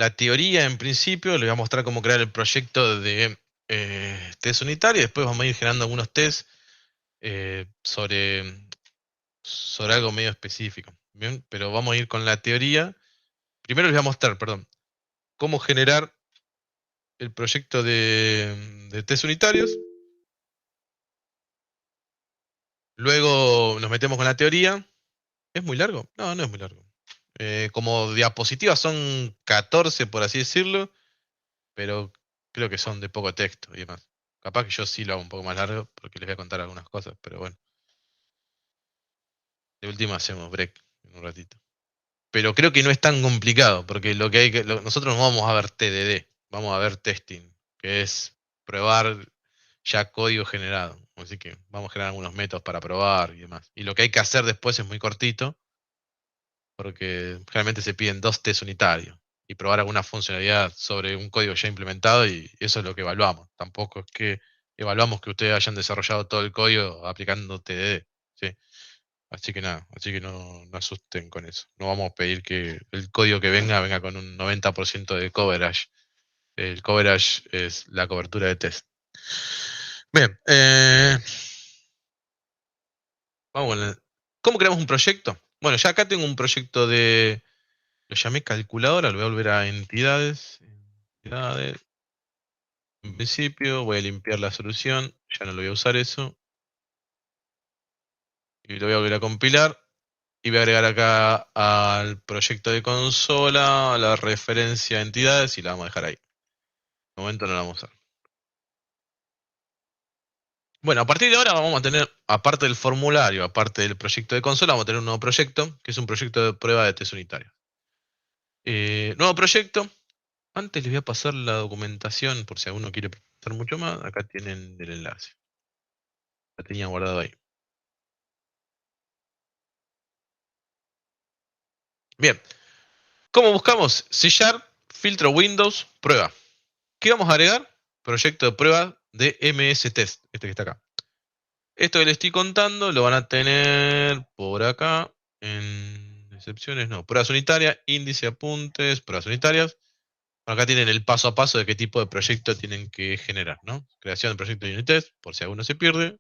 la teoría en principio, les voy a mostrar cómo crear el proyecto de test unitario, y después vamos a ir generando algunos tests sobre algo medio específico. Bien, pero vamos a ir con la teoría. Primero les voy a mostrar, perdón, cómo generar el proyecto de test unitarios. Luego nos metemos con la teoría. ¿Es muy largo? No, no es muy largo. Como diapositivas son 14, por así decirlo, pero creo que son de poco texto y demás. Capaz que yo sí lo hago un poco más largo porque les voy a contar algunas cosas, pero bueno, de última hacemos break en un ratito. Pero creo que no es tan complicado, porque lo que hay que, nosotros no vamos a ver TDD, vamos a ver testing, que es probar ya código generado. Así que vamos a generar algunos métodos para probar y demás. Y lo que hay que hacer después es muy cortito, porque generalmente se piden 2 tests unitarios y probar alguna funcionalidad sobre un código ya implementado, y eso es lo que evaluamos. Tampoco es que evaluamos que ustedes hayan desarrollado todo el código aplicando TDD, ¿sí? Así que nada, así que no asusten con eso. No vamos a pedir que el código que venga con un 90% de coverage. El coverage es la cobertura de test. Bien, vamos con ¿cómo creamos un proyecto? Bueno, ya acá tengo un proyecto lo llamé calculadora, lo voy a volver a entidades. Entidades. En principio voy a limpiar la solución, ya no lo voy a usar eso. Y lo voy a volver a compilar. Y voy a agregar acá al proyecto de consola la referencia a entidades y la vamos a dejar ahí. De momento no la vamos a usar. Bueno, a partir de ahora vamos a tener, aparte del formulario, aparte del proyecto de consola, vamos a tener un nuevo proyecto, que es un proyecto de prueba de test unitario. Nuevo proyecto. Antes les voy a pasar la documentación por si alguno quiere hacer mucho más. Acá tienen el enlace. La tenía guardado ahí. Bien. ¿Cómo buscamos? C# filtro Windows, prueba. ¿Qué vamos a agregar? Proyecto de prueba de MS Test, este que está acá. Esto que les estoy contando lo van a tener por acá, en excepciones, no, pruebas unitarias, índice, apuntes, pruebas unitarias. Acá tienen el paso a paso de qué tipo de proyecto tienen que generar, ¿no? Creación de proyecto de unit test, por si alguno se pierde.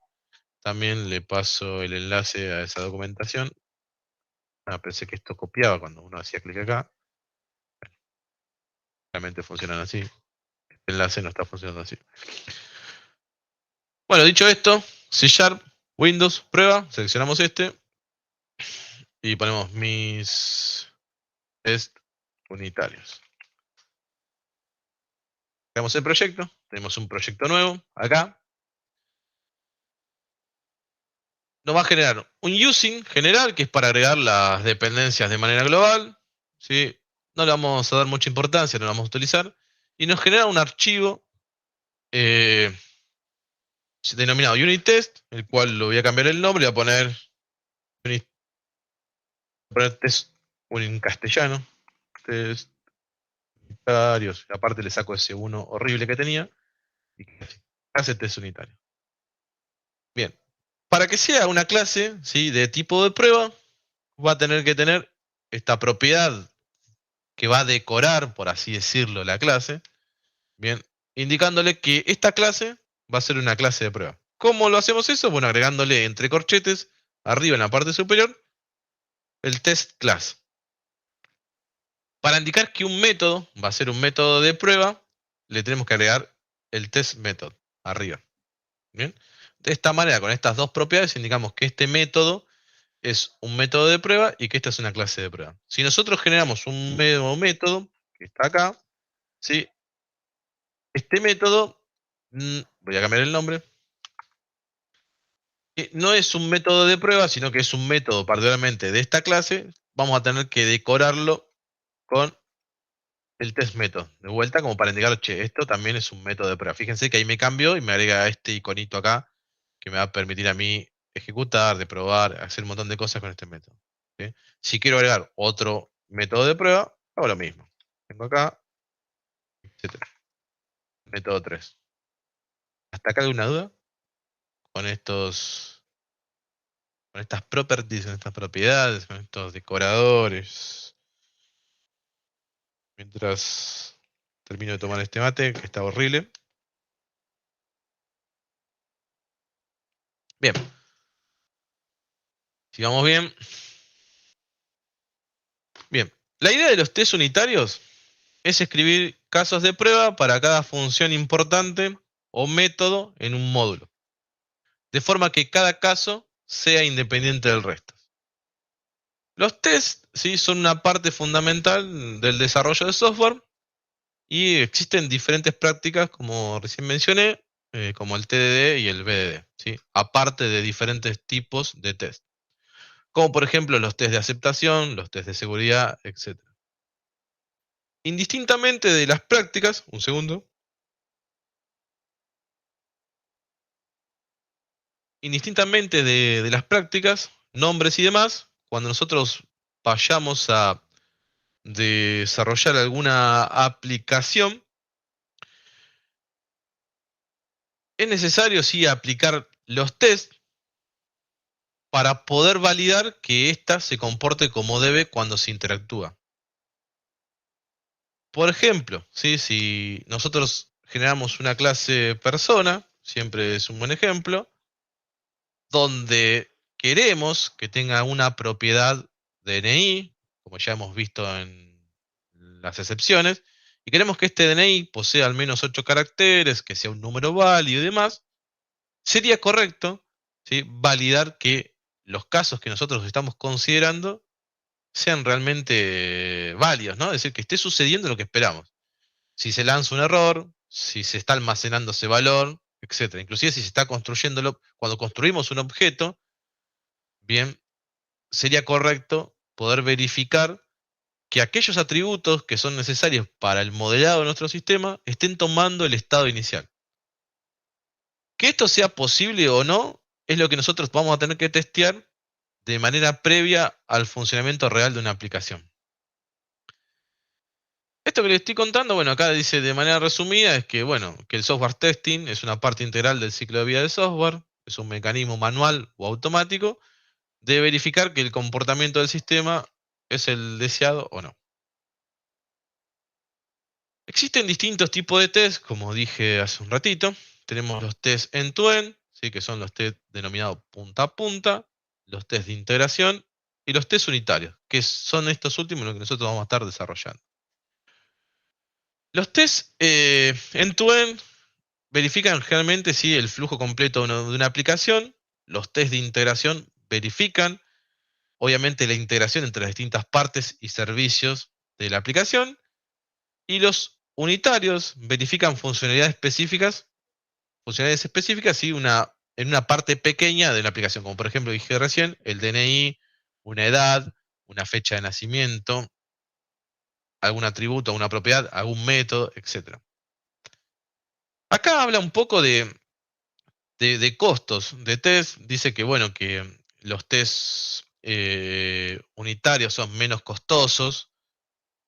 También le paso el enlace a esa documentación. Pensé que esto copiaba cuando uno hacía clic acá. Realmente funcionan así. El enlace no está funcionando así. Bueno, dicho esto, C#, Windows, prueba, seleccionamos este y ponemos mis test unitarios. Creamos el proyecto, tenemos un proyecto nuevo acá. Nos va a generar un using general, que es para agregar las dependencias de manera global, ¿sí? No le vamos a dar mucha importancia, no lo vamos a utilizar. Y nos genera un archivo eh, denominado unit test, el cual lo voy a cambiar el nombre, voy a poner test en castellano, test unitarios. Aparte le saco ese uno horrible que tenía y hace test unitario. Bien, para que sea una clase, ¿sí?, de tipo de prueba, va a tener que tener esta propiedad que va a decorar, por así decirlo, la clase. Bien, indicándole que esta clase va a ser una clase de prueba. ¿Cómo lo hacemos eso? Bueno, agregándole entre corchetes, arriba en la parte superior, el test class. Para indicar que un método va a ser un método de prueba, le tenemos que agregar el test method arriba. Bien, de esta manera, con estas dos propiedades, indicamos que este método es un método de prueba y que esta es una clase de prueba. Si nosotros generamos un nuevo método, que está acá, ¿sí?, este método, voy a cambiar el nombre, no es un método de prueba, sino que es un método particularmente de esta clase. Vamos a tener que decorarlo con el test method de vuelta, como para indicar, che, esto también es un método de prueba. Fíjense que ahí me cambió y me agrega este iconito acá, que me va a permitir a mí ejecutar, de probar, hacer un montón de cosas con este método. ¿Sí? Si quiero agregar otro método de prueba, hago lo mismo. Tengo acá, etcétera. Método 3. ¿Hasta acá alguna duda? Con con estas properties, con estas propiedades, con estos decoradores. Mientras termino de tomar este mate, que está horrible. Bien, si vamos bien. Bien, la idea de los test unitarios es escribir casos de prueba para cada función importante o método en un módulo, de forma que cada caso sea independiente del resto. Los tests, ¿sí?, son una parte fundamental del desarrollo de software y existen diferentes prácticas, como recién mencioné, como el TDD y el BDD, ¿sí?, aparte de diferentes tipos de test, como por ejemplo los test de aceptación, los test de seguridad, etc. Indistintamente de las prácticas, un segundo, indistintamente de las prácticas, nombres y demás, cuando nosotros vayamos a desarrollar alguna aplicación, es necesario sí aplicar los tests para poder validar que ésta se comporte como debe cuando se interactúa. Por ejemplo, ¿sí?, si nosotros generamos una clase persona, siempre es un buen ejemplo, donde queremos que tenga una propiedad DNI, como ya hemos visto en las excepciones, y queremos que este DNI posea al menos 8 caracteres, que sea un número válido y demás, sería correcto, ¿sí?, validar que los casos que nosotros estamos considerando sean realmente válidos, ¿no? Es decir, que esté sucediendo lo que esperamos. Si se lanza un error, si se está almacenando ese valor, etcétera. Inclusive si se está construyéndolo, cuando construimos un objeto, bien, sería correcto poder verificar que aquellos atributos que son necesarios para el modelado de nuestro sistema estén tomando el estado inicial. Que esto sea posible o no es lo que nosotros vamos a tener que testear de manera previa al funcionamiento real de una aplicación. Esto que les estoy contando, bueno, acá dice de manera resumida, es que, bueno, que el software testing es una parte integral del ciclo de vida del software, es un mecanismo manual o automático de verificar que el comportamiento del sistema es el deseado o no. Existen distintos tipos de test, como dije hace un ratito. Tenemos los test end-to-end, ¿sí?, que son los test denominados punta a punta, los test de integración y los test unitarios, que son estos últimos los que nosotros vamos a estar desarrollando. Los test end-to-end verifican generalmente si el flujo completo de una aplicación. Los test de integración verifican, obviamente, la integración entre las distintas partes y servicios de la aplicación. Y los unitarios verifican funcionalidades específicas y en una parte pequeña de la aplicación, como por ejemplo dije recién, el DNI, una edad, una fecha de nacimiento, algún atributo, una propiedad, algún método, etc. Acá habla un poco de costos de test. Dice que, bueno, que los tests unitarios son menos costosos.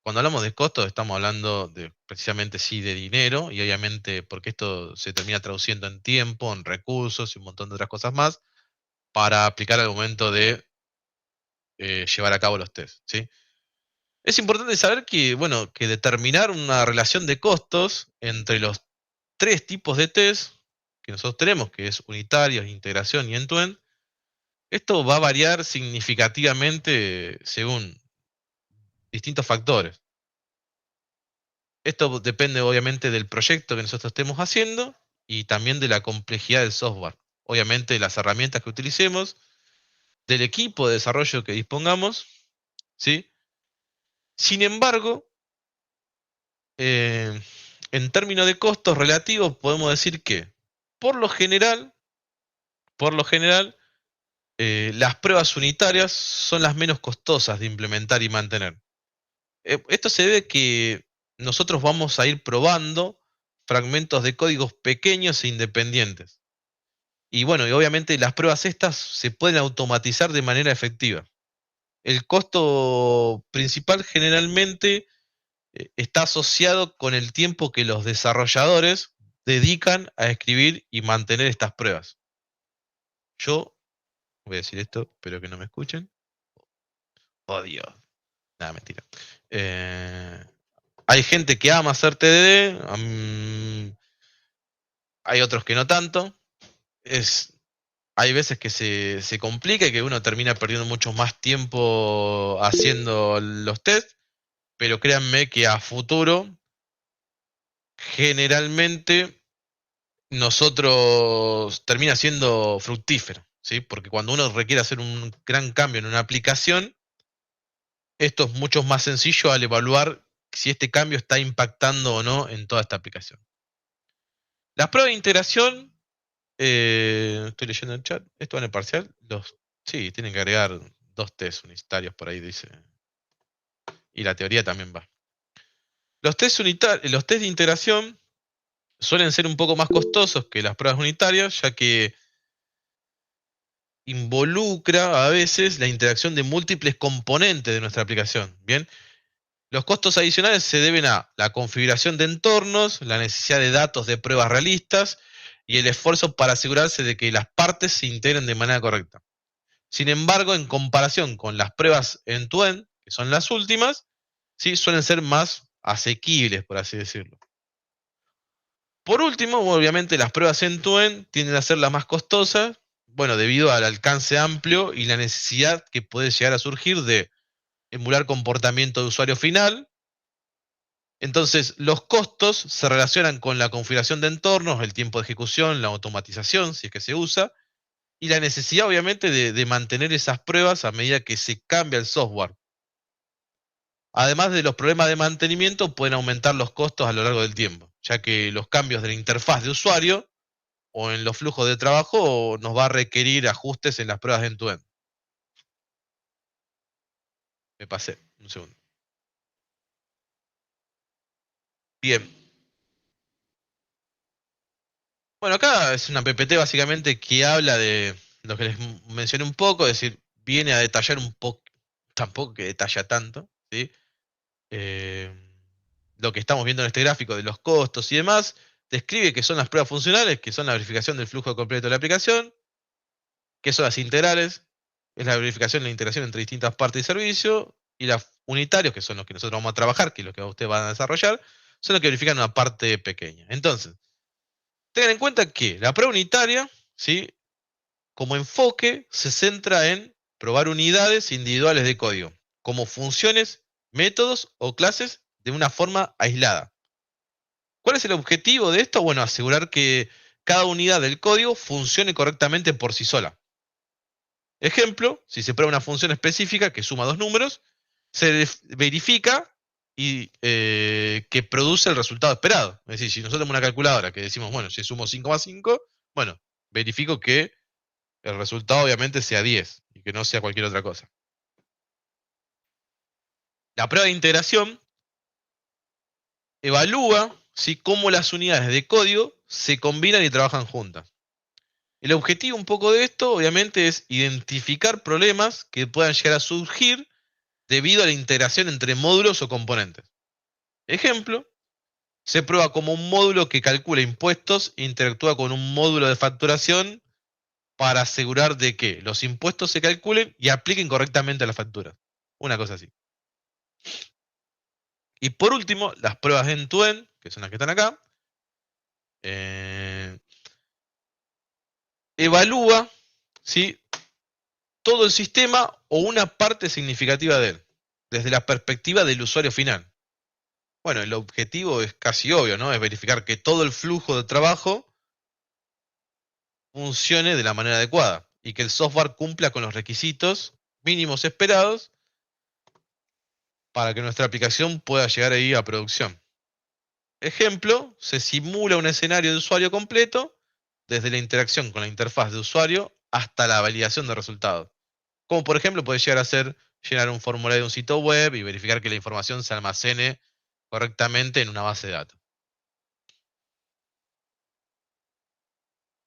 Cuando hablamos de costos estamos hablando de precisamente sí de dinero, y obviamente porque esto se termina traduciendo en tiempo, en recursos y un montón de otras cosas más para aplicar al momento de llevar a cabo los tests, ¿sí? Es importante saber que, bueno, que determinar una relación de costos entre los tres tipos de test que nosotros tenemos, que es unitarios, integración y end-to-end, esto va a variar significativamente según distintos factores. Esto depende obviamente del proyecto que nosotros estemos haciendo y también de la complejidad del software. Obviamente de las herramientas que utilicemos, del equipo de desarrollo que dispongamos, ¿sí? Sin embargo, eh, en términos de costos relativos podemos decir que, por lo general, por lo general, las pruebas unitarias son las menos costosas de implementar y mantener. Esto se debe a que nosotros vamos a ir probando fragmentos de códigos pequeños e independientes. Y bueno, y obviamente las pruebas estas se pueden automatizar de manera efectiva. El costo principal generalmente está asociado con el tiempo que los desarrolladores dedican a escribir y mantener estas pruebas. Yo voy a decir esto, espero que no me escuchen. Oh, Dios. Nada, mentira. Eh, Hay gente que ama hacer TDD, hay otros que no tanto. Hay veces que se complica y que uno termina perdiendo mucho más tiempo haciendo los test, pero créanme que a futuro, generalmente, nosotros termina siendo fructífero, ¿sí? Porque cuando uno requiere hacer un gran cambio en una aplicación, esto es mucho más sencillo al evaluar si este cambio está impactando o no en toda esta aplicación. Las pruebas de integración, estoy leyendo el chat, esto en el parcial, sí, tienen que agregar 2 test unitarios por ahí, dice. Y la teoría también va. Los los test de integración suelen ser un poco más costosos que las pruebas unitarias, ya que involucra a veces la interacción de múltiples componentes de nuestra aplicación. Bien, los costos adicionales se deben a la configuración de entornos, la necesidad de datos de pruebas realistas y el esfuerzo para asegurarse de que las partes se integren de manera correcta. Sin embargo, en comparación con las pruebas end-to-end, que son las últimas, sí suelen ser más asequibles, por así decirlo. Por último, obviamente las pruebas end-to-end tienden a ser las más costosas, bueno, debido al alcance amplio y la necesidad que puede llegar a surgir de emular comportamiento de usuario final. Entonces, los costos se relacionan con la configuración de entornos, el tiempo de ejecución, la automatización, si es que se usa, y la necesidad, obviamente, de mantener esas pruebas a medida que se cambia el software. Además de los problemas de mantenimiento, pueden aumentar los costos a lo largo del tiempo, ya que los cambios de la interfaz de usuario o en los flujos de trabajo nos va a requerir ajustes en las pruebas de end-to-end. Me pasé, un segundo. Bien. Bueno, acá es una PPT básicamente que habla de lo que les mencioné un poco, es decir, viene a detallar un poco, tampoco que detalla tanto, ¿sí? Eh, lo que estamos viendo en este gráfico de los costos y demás, describe qué son las pruebas funcionales, que son la verificación del flujo completo de la aplicación, qué son las integrales, es la verificación de la integración entre distintas partes de servicio, y las unitarios, que son los que nosotros vamos a trabajar, que es lo que ustedes van a desarrollar, son los que verifican una parte pequeña. Entonces, tengan en cuenta que la prueba unitaria, ¿sí? Como enfoque, se centra en probar unidades individuales de código, como funciones, métodos o clases de una forma aislada. ¿Cuál es el objetivo de esto? Bueno, asegurar que cada unidad del código funcione correctamente por sí sola. Ejemplo, si se prueba una función específica que suma 2 números, se verifica y que produce el resultado esperado. Es decir, si nosotros tenemos una calculadora que decimos, bueno, si sumo 5 más 5, bueno, verifico que el resultado obviamente sea 10 y que no sea cualquier otra cosa. La prueba de integración evalúa cómo las unidades de código se combinan y trabajan juntas. El objetivo un poco de esto, obviamente, es identificar problemas que puedan llegar a surgir debido a la integración entre módulos o componentes. Ejemplo, se prueba como un módulo que calcula impuestos e interactúa con un módulo de facturación para asegurar de que los impuestos se calculen y apliquen correctamente a la factura. Una cosa así. Y por último, las pruebas end-to-end, que son las que están acá, eh, evalúa, ¿sí?, todo el sistema o una parte significativa de él, desde la perspectiva del usuario final. Bueno, el objetivo es casi obvio, ¿no? Es verificar que todo el flujo de trabajo funcione de la manera adecuada y que el software cumpla con los requisitos mínimos esperados para que nuestra aplicación pueda llegar ahí a producción. Ejemplo, se simula un escenario de usuario completo desde la interacción con la interfaz de usuario hasta la validación de resultados. Como por ejemplo puede llegar a ser llenar un formulario de un sitio web y verificar que la información se almacene correctamente en una base de datos.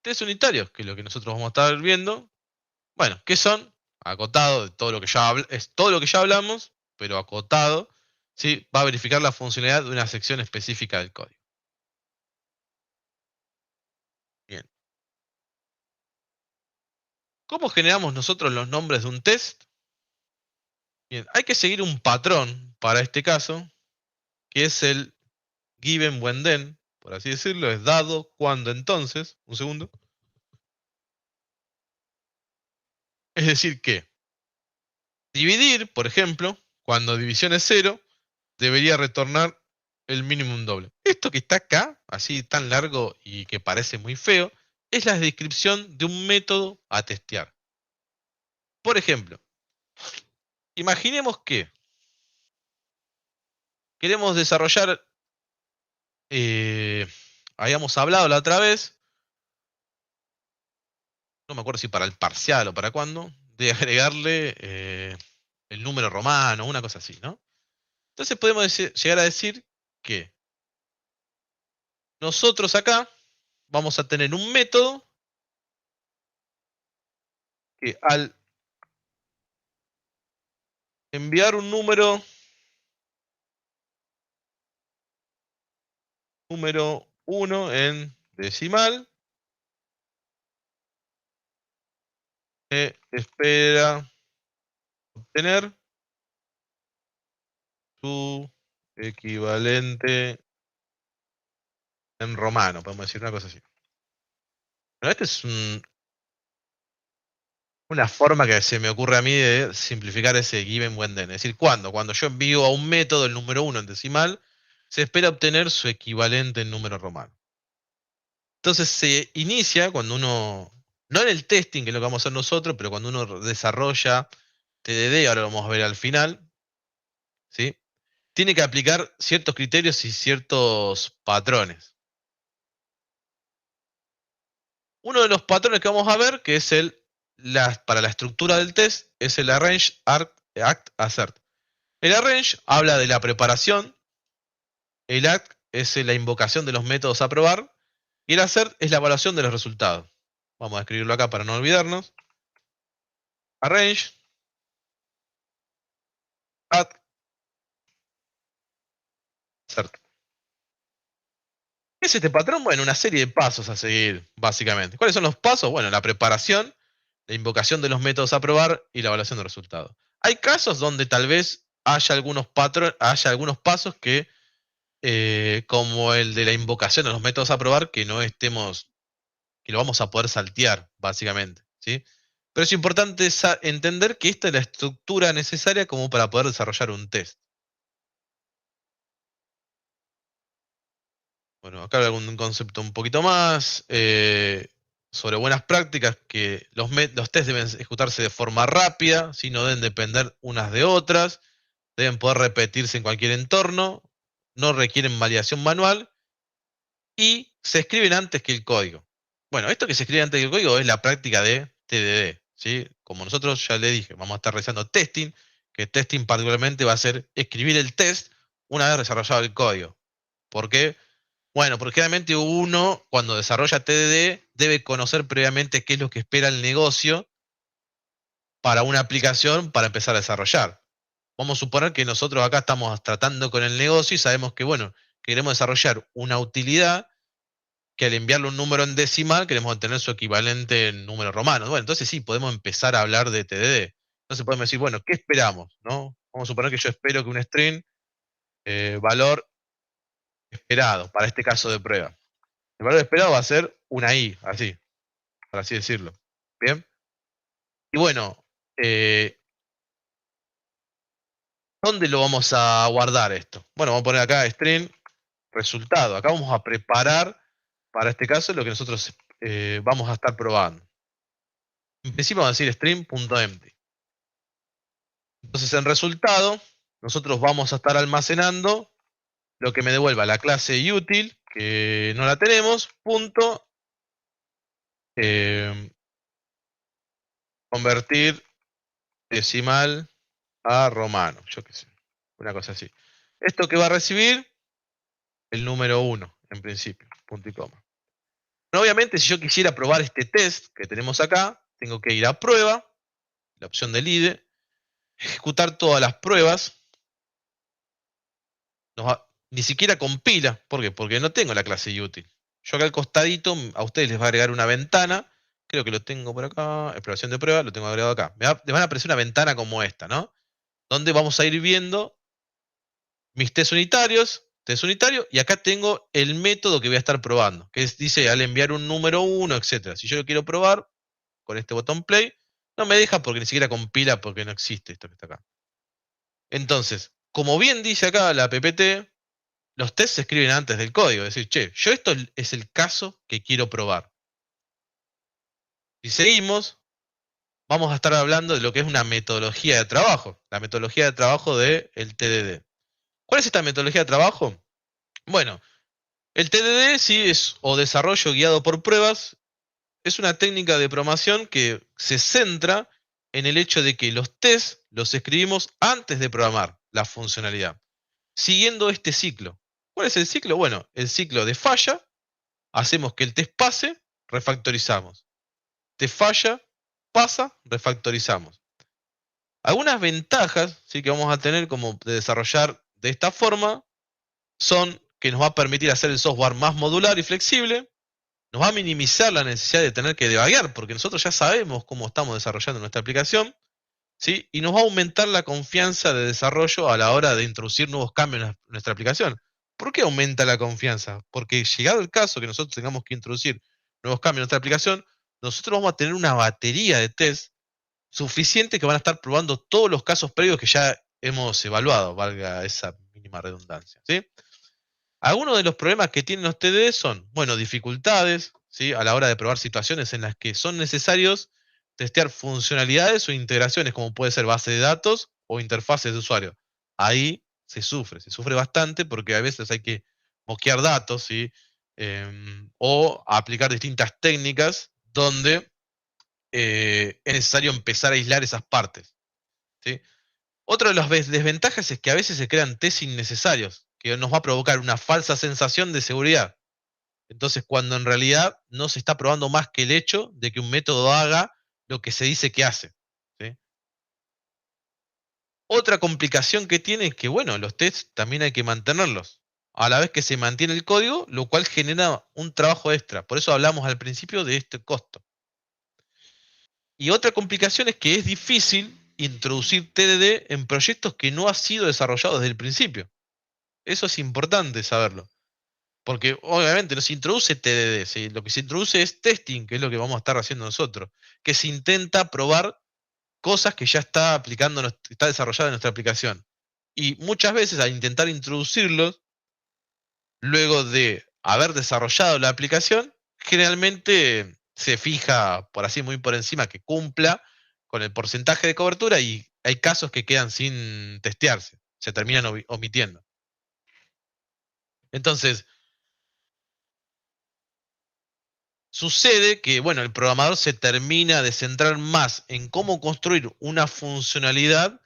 Test unitarios, que es lo que nosotros vamos a estar viendo. Bueno, ¿qué son? Acotado de todo lo que es todo lo que ya hablamos, pero acotado, ¿sí? Va a verificar la funcionalidad de una sección específica del código. Bien. ¿Cómo generamos nosotros los nombres de un test? Bien, hay que seguir un patrón para este caso, que es el given when then, por así decirlo, es dado cuando entonces, un segundo. Es decir que dividir, por ejemplo, cuando división es 0, debería retornar el minimum doble. Esto que está acá, así tan largo y que parece muy feo, es la descripción de un método a testear. Por ejemplo, imaginemos que queremos desarrollar, habíamos hablado la otra vez, no me acuerdo si para el parcial o para cuándo, de agregarle el número romano, una cosa así, ¿no? Entonces podemos llegar a decir que nosotros acá vamos a tener un método que al enviar un número 1 en decimal, espera obtener su equivalente en romano, podemos decir una cosa así. Bueno, esta es una forma que se me ocurre a mí de simplificar ese given when then. Es decir, cuando yo envío a un método el número 1 en decimal, se espera obtener su equivalente en número romano. Entonces se inicia cuando uno, no en el testing, que es lo que vamos a hacer nosotros, pero cuando uno desarrolla TDD, ahora lo vamos a ver al final, ¿sí? Tiene que aplicar ciertos criterios y ciertos patrones. Uno de los patrones que vamos a ver, que es para la estructura del test, es el arrange, act, assert. El arrange habla de la preparación, el act es la invocación de los métodos a probar, y el assert es la evaluación de los resultados. Vamos a escribirlo acá para no olvidarnos. Arrange, act, assert. ¿Qué es este patrón? Bueno, una serie de pasos a seguir, básicamente. ¿Cuáles son los pasos? Bueno, la preparación, la invocación de los métodos a probar y la evaluación de resultados. Hay casos donde tal vez haya algunos pasos que, como el de la invocación de los métodos a probar, que no estemos, que lo vamos a poder saltear, básicamente, ¿sí? Pero es importante entender que esta es la estructura necesaria como para poder desarrollar un test. Bueno, acá hay algún concepto un poquito más sobre buenas prácticas, que los tests deben ejecutarse de forma rápida, ¿sí? No deben depender unas de otras, deben poder repetirse en cualquier entorno, no requieren validación manual y se escriben antes que el código. Bueno, esto que se escribe antes que el código es la práctica de TDD, ¿sí? Como nosotros ya le dije, vamos a estar realizando testing, que testing particularmente va a ser escribir el test una vez desarrollado el código. ¿Por qué? Bueno, porque realmente uno, cuando desarrolla TDD, debe conocer previamente qué es lo que espera el negocio para una aplicación para empezar a desarrollar. Vamos a suponer que nosotros acá estamos tratando con el negocio y sabemos que, bueno, queremos desarrollar una utilidad que al enviarle un número en decimal queremos obtener su equivalente en número romano. Bueno, entonces sí, podemos empezar a hablar de TDD. Entonces podemos decir, bueno, ¿qué esperamos? ¿No? Vamos a suponer que yo espero que un string, valor esperado, para este caso de prueba. El valor esperado va a ser una i, así, por así decirlo. ¿Bien? Y bueno, ¿dónde lo vamos a guardar esto? Bueno, vamos a poner acá string resultado. Acá vamos a preparar, para este caso, lo que nosotros vamos a estar probando. En principio vamos a decir string.empty. Entonces en resultado, nosotros vamos a estar almacenando lo que me devuelva la clase util, que no la tenemos, punto, convertir decimal a romano, yo qué sé, una cosa así. Esto que va a recibir el número 1, en principio, punto y coma. Bueno, obviamente, si yo quisiera probar este test que tenemos acá, tengo que ir a prueba, la opción del IDE, ejecutar todas las pruebas. Ni siquiera compila. ¿Por qué? Porque no tengo la clase util. Yo acá al costadito, a ustedes les va a agregar una ventana. Creo que lo tengo por acá. Exploración de prueba, lo tengo agregado acá. Les van a aparecer una ventana como esta, ¿no? Donde vamos a ir viendo mis test unitarios test unitario, y acá tengo el método que voy a estar probando, que dice al enviar un número 1, etc. Si yo lo quiero probar con este botón play, no me deja porque ni siquiera compila, porque no existe esto que está acá. Entonces, como bien dice acá la PPT, los tests se escriben antes del código. Es decir, che, yo esto es el caso que quiero probar. Si seguimos, vamos a estar hablando de lo que es una metodología de trabajo. La metodología de trabajo del TDD. ¿Cuál es esta metodología de trabajo? Bueno, el TDD sí es, o desarrollo guiado por pruebas, es una técnica de programación que se centra en el hecho de que los tests los escribimos antes de programar la funcionalidad, siguiendo este ciclo. ¿Cuál es el ciclo? Bueno, el ciclo de falla, hacemos que el test pase, refactorizamos. Test falla, pasa, refactorizamos. Algunas ventajas sí que vamos a tener como de desarrollar de esta forma son que nos va a permitir hacer el software más modular y flexible, nos va a minimizar la necesidad de tener que debuguear, porque nosotros ya sabemos cómo estamos desarrollando nuestra aplicación, ¿sí? Y nos va a aumentar la confianza de desarrollo a la hora de introducir nuevos cambios en nuestra aplicación. ¿Por qué aumenta la confianza? Porque llegado el caso que nosotros tengamos que introducir nuevos cambios en nuestra aplicación, nosotros vamos a tener una batería de test suficiente que van a estar probando todos los casos previos que ya hemos evaluado, valga esa mínima redundancia, ¿sí? Algunos de los problemas que tienen los TDD son, bueno, dificultades, ¿sí? A la hora de probar situaciones en las que son necesarios testear funcionalidades o integraciones, como puede ser base de datos o interfaces de usuario. Ahí se sufre bastante porque a veces hay que moquear datos, ¿sí? O aplicar distintas técnicas donde es necesario empezar a aislar esas partes, ¿sí? Otra de las desventajas es que a veces se crean test innecesarios, que nos va a provocar una falsa sensación de seguridad. Entonces, cuando en realidad no se está probando más que el hecho de que un método haga lo que se dice que hace, ¿sí? Otra complicación que tiene es que, bueno, los tests también hay que mantenerlos, a la vez que se mantiene el código, lo cual genera un trabajo extra. Por eso hablamos al principio de este costo. Y otra complicación es que es difícil introducir TDD en proyectos que no ha sido desarrollado desde el principio. Eso es importante saberlo. Porque obviamente no se introduce TDD, ¿sí? Lo que se introduce es testing, que es lo que vamos a estar haciendo nosotros. Que se intenta probar cosas que ya está aplicando, está desarrollada en nuestra aplicación. Y muchas veces al intentar introducirlos, luego de haber desarrollado la aplicación, generalmente se fija, por así muy por encima, que cumpla con el porcentaje de cobertura y hay casos que quedan sin testearse, se terminan omitiendo. Entonces, sucede que, bueno, el programador se termina de centrar más en cómo construir una funcionalidad,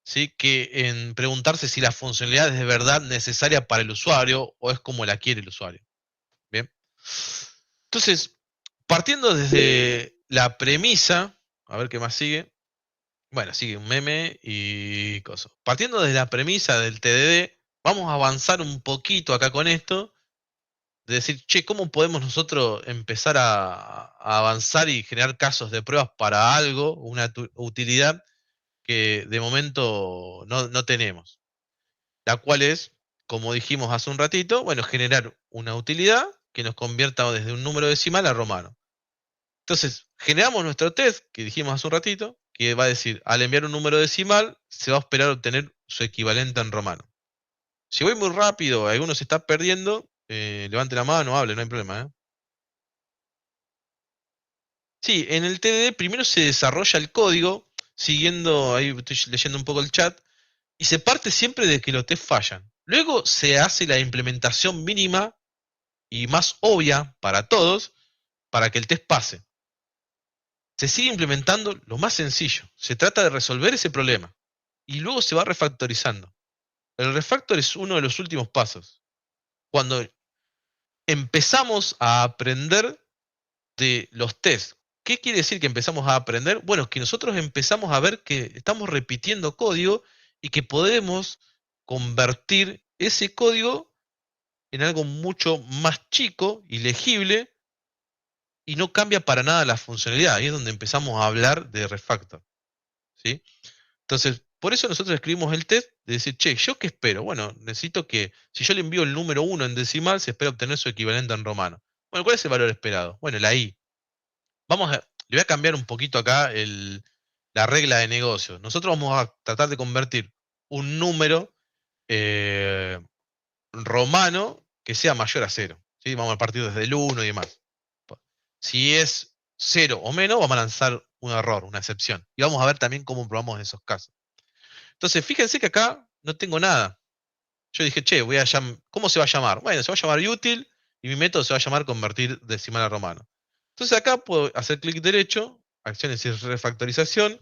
¿sí? Que en preguntarse si la funcionalidad es de verdad necesaria para el usuario o es como la quiere el usuario. Bien. Entonces, partiendo desde la premisa, a ver qué más sigue. Bueno, sigue un meme y cosas. Partiendo desde la premisa del TDD, vamos a avanzar un poquito acá con esto, de decir, che, ¿cómo podemos nosotros empezar a avanzar y generar casos de pruebas para algo, una utilidad que de momento no tenemos? La cual es, como dijimos hace un ratito, bueno, generar una utilidad que nos convierta desde un número decimal a romano. Entonces, generamos nuestro test, que dijimos hace un ratito, que va a decir, al enviar un número decimal, se va a esperar obtener su equivalente en romano. Si voy muy rápido, alguno se está perdiendo, levante la mano, hable, no hay problema, ¿eh? Sí, en el TDD primero se desarrolla el código, siguiendo, ahí estoy leyendo un poco el chat, y se parte siempre de que los tests fallan. Luego se hace la implementación mínima y más obvia para todos, para que el test pase. Se sigue implementando lo más sencillo. Se trata de resolver ese problema. Y luego se va refactorizando. El refactor es uno de los últimos pasos. Cuando empezamos a aprender de los tests. ¿Qué quiere decir que empezamos a aprender? Bueno, que nosotros empezamos a ver que estamos repitiendo código y que podemos convertir ese código en algo mucho más chico y legible y no cambia para nada la funcionalidad. Ahí es donde empezamos a hablar de refactor, ¿sí? Entonces, Por eso nosotros escribimos el test de decir, che, ¿yo qué espero? Bueno, necesito que, si yo le envío el número 1 en decimal, se espera obtener su equivalente en romano. Bueno, ¿cuál es el valor esperado? Bueno, la i. Le voy a cambiar un poquito acá la regla de negocio. Nosotros vamos a tratar de convertir un número eh, romano que sea mayor a 0. ¿Sí? Vamos a partir desde el 1 y demás. Si es 0 o menos, vamos a lanzar un error, una excepción. Y vamos a ver también cómo probamos esos casos. Entonces, fíjense que acá no tengo nada. Yo dije, che, ¿cómo se va a llamar? Bueno, se va a llamar util y mi método se va a llamar convertir decimal a romano. Entonces acá puedo hacer clic derecho, acciones y refactorización.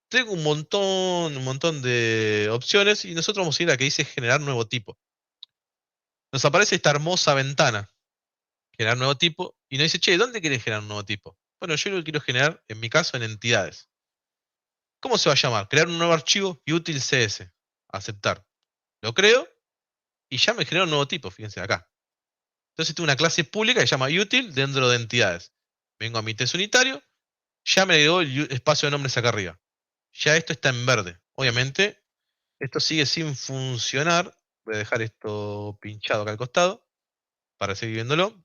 Tengo un montón de opciones y nosotros vamos a ir a que dice generar nuevo tipo. Nos aparece esta hermosa ventana, generar nuevo tipo, y nos dice, che, ¿dónde querés generar un nuevo tipo? Bueno, yo lo quiero generar, en mi caso, en entidades. ¿Cómo se va a llamar? Crear un nuevo archivo util cs. Aceptar. Lo creo y ya me genera un nuevo tipo, fíjense acá. Entonces tengo una clase pública que se llama util dentro de entidades. Vengo a mi test unitario, ya me agregó el espacio de nombres acá arriba. Ya esto está en verde. Obviamente, esto sigue sin funcionar. Voy a dejar esto pinchado acá al costado para seguir viéndolo.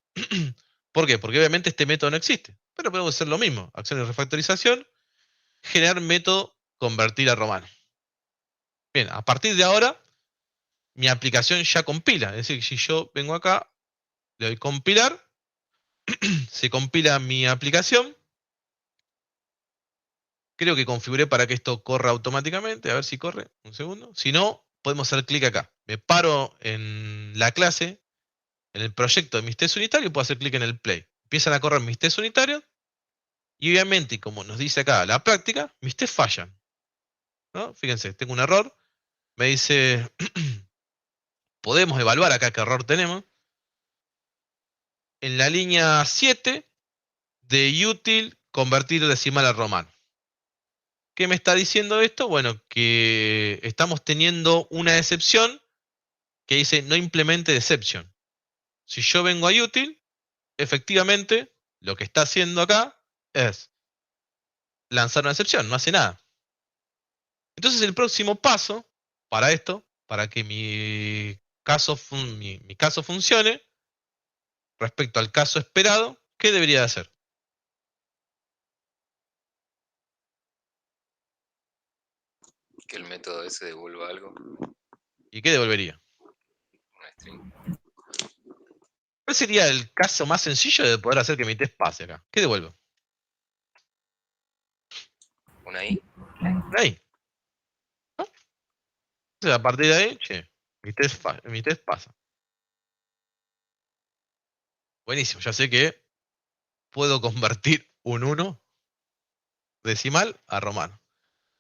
¿Por qué? Porque obviamente este método no existe. Pero podemos hacer lo mismo. Acciones de refactorización, generar método convertir a romano. Bien, a partir de ahora, mi aplicación ya compila. Es decir, si yo vengo acá, le doy compilar, se compila mi aplicación. Creo que configuré para que esto corra automáticamente. A ver si corre. Un segundo. Si no, podemos hacer clic acá. Me paro en la clase, en el proyecto de mis test unitarios y puedo hacer clic en el play. Empiezan a correr mis test unitarios y obviamente, como nos dice acá la práctica, mis test fallan. ¿No? Fíjense, tengo un error. Me dice, podemos evaluar acá qué error tenemos. En la línea 7 de útil convertir decimal a romano. ¿Qué me está diciendo esto? Bueno, que estamos teniendo una excepción que dice no implemente exception. Si yo vengo a util, efectivamente lo que está haciendo acá es lanzar una excepción, no hace nada. Entonces el próximo paso para esto, para que mi caso funcione, respecto al caso esperado, ¿qué debería de hacer? Que el método ese devuelva algo, ¿Y qué devolvería? una string. ¿Cuál sería el caso más sencillo de poder hacer que mi test pase acá? ¿Qué devuelvo? ¿Una i? Ahí. ¿No? Entonces a partir de ahí, che, mi test pasa. Buenísimo, ya sé que puedo convertir un 1 decimal a romano.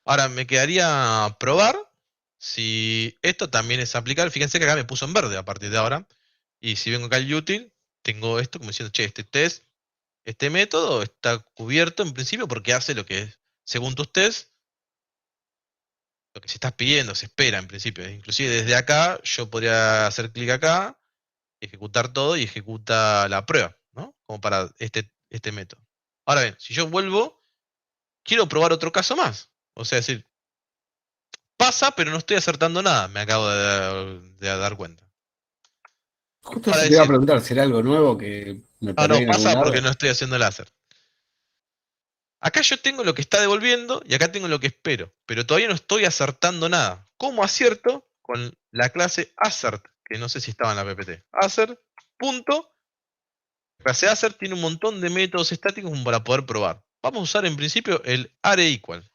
Ahora me quedaría probar si esto también es aplicable. Fíjense que acá me puso en verde a partir de ahora. Y si vengo acá al util, tengo esto como diciendo, che, este test, este método está cubierto en principio porque hace lo que es, según tus tests, lo que se está pidiendo, se espera en principio. Inclusive desde acá yo podría hacer clic acá, ejecutar todo y ejecuta la prueba, ¿no? Como para este método. Ahora bien, si yo vuelvo, quiero probar otro caso más. O sea, decir, pasa, pero no estoy acertando nada, me acabo de dar cuenta. Justo Para eso te iba a decir, preguntar, ¿será algo nuevo que me ah, perdí no, en algún pasa porque lado? no estoy haciendo láser. Acá yo tengo lo que está devolviendo y acá tengo lo que espero, pero todavía no estoy acertando nada. ¿Cómo acierto? Con la clase assert, que no sé si estaba en la PPT. Assert, punto. La clase assert tiene un montón de métodos estáticos como para poder probar. Vamos a usar en principio el areIqual.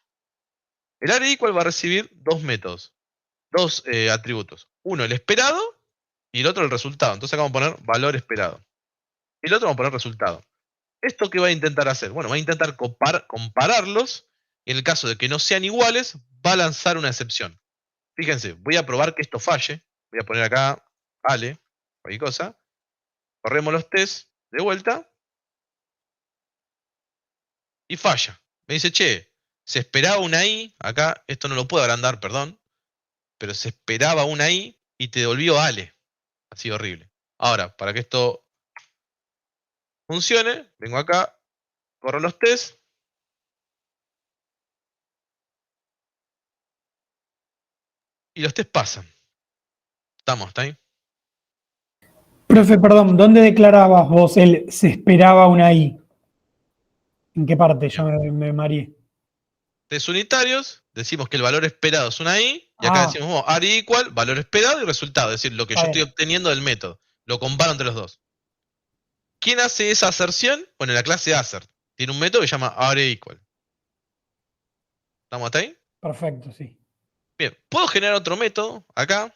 El areIqual va a recibir dos métodos, dos atributos. Uno el esperado y el otro el resultado. Entonces acá vamos a poner valor esperado. Y el otro vamos a poner resultado. ¿Esto qué va a intentar hacer? Bueno, va a intentar compararlos y en el caso de que no sean iguales, va a lanzar una excepción. Fíjense, voy a probar que esto falle. Voy a poner acá Ale, cualquier cosa. Corremos los tests de vuelta y falla. Me dice, che, se esperaba una I, acá esto no lo puedo agrandar, perdón, pero se esperaba una I y te devolvió Ale. Así horrible. Ahora, para que esto funcione, vengo acá, corro los tests. Y los test pasan. Estamos, ¿está ahí? Profe, perdón, ¿dónde declarabas vos el se esperaba una I? ¿En qué parte? Ya me mareé. Test unitarios, decimos que el valor esperado es una I, y acá decimos, oh, ARI igual, valor esperado y resultado, es decir, lo que Está yo estoy bien. obteniendo del método. Lo comparo entre los dos. ¿Quién hace esa aserción? Bueno, la clase assert. Tiene un método que se llama ARE equal. ¿Estamos hasta ahí? Perfecto, sí. Bien, puedo generar otro método acá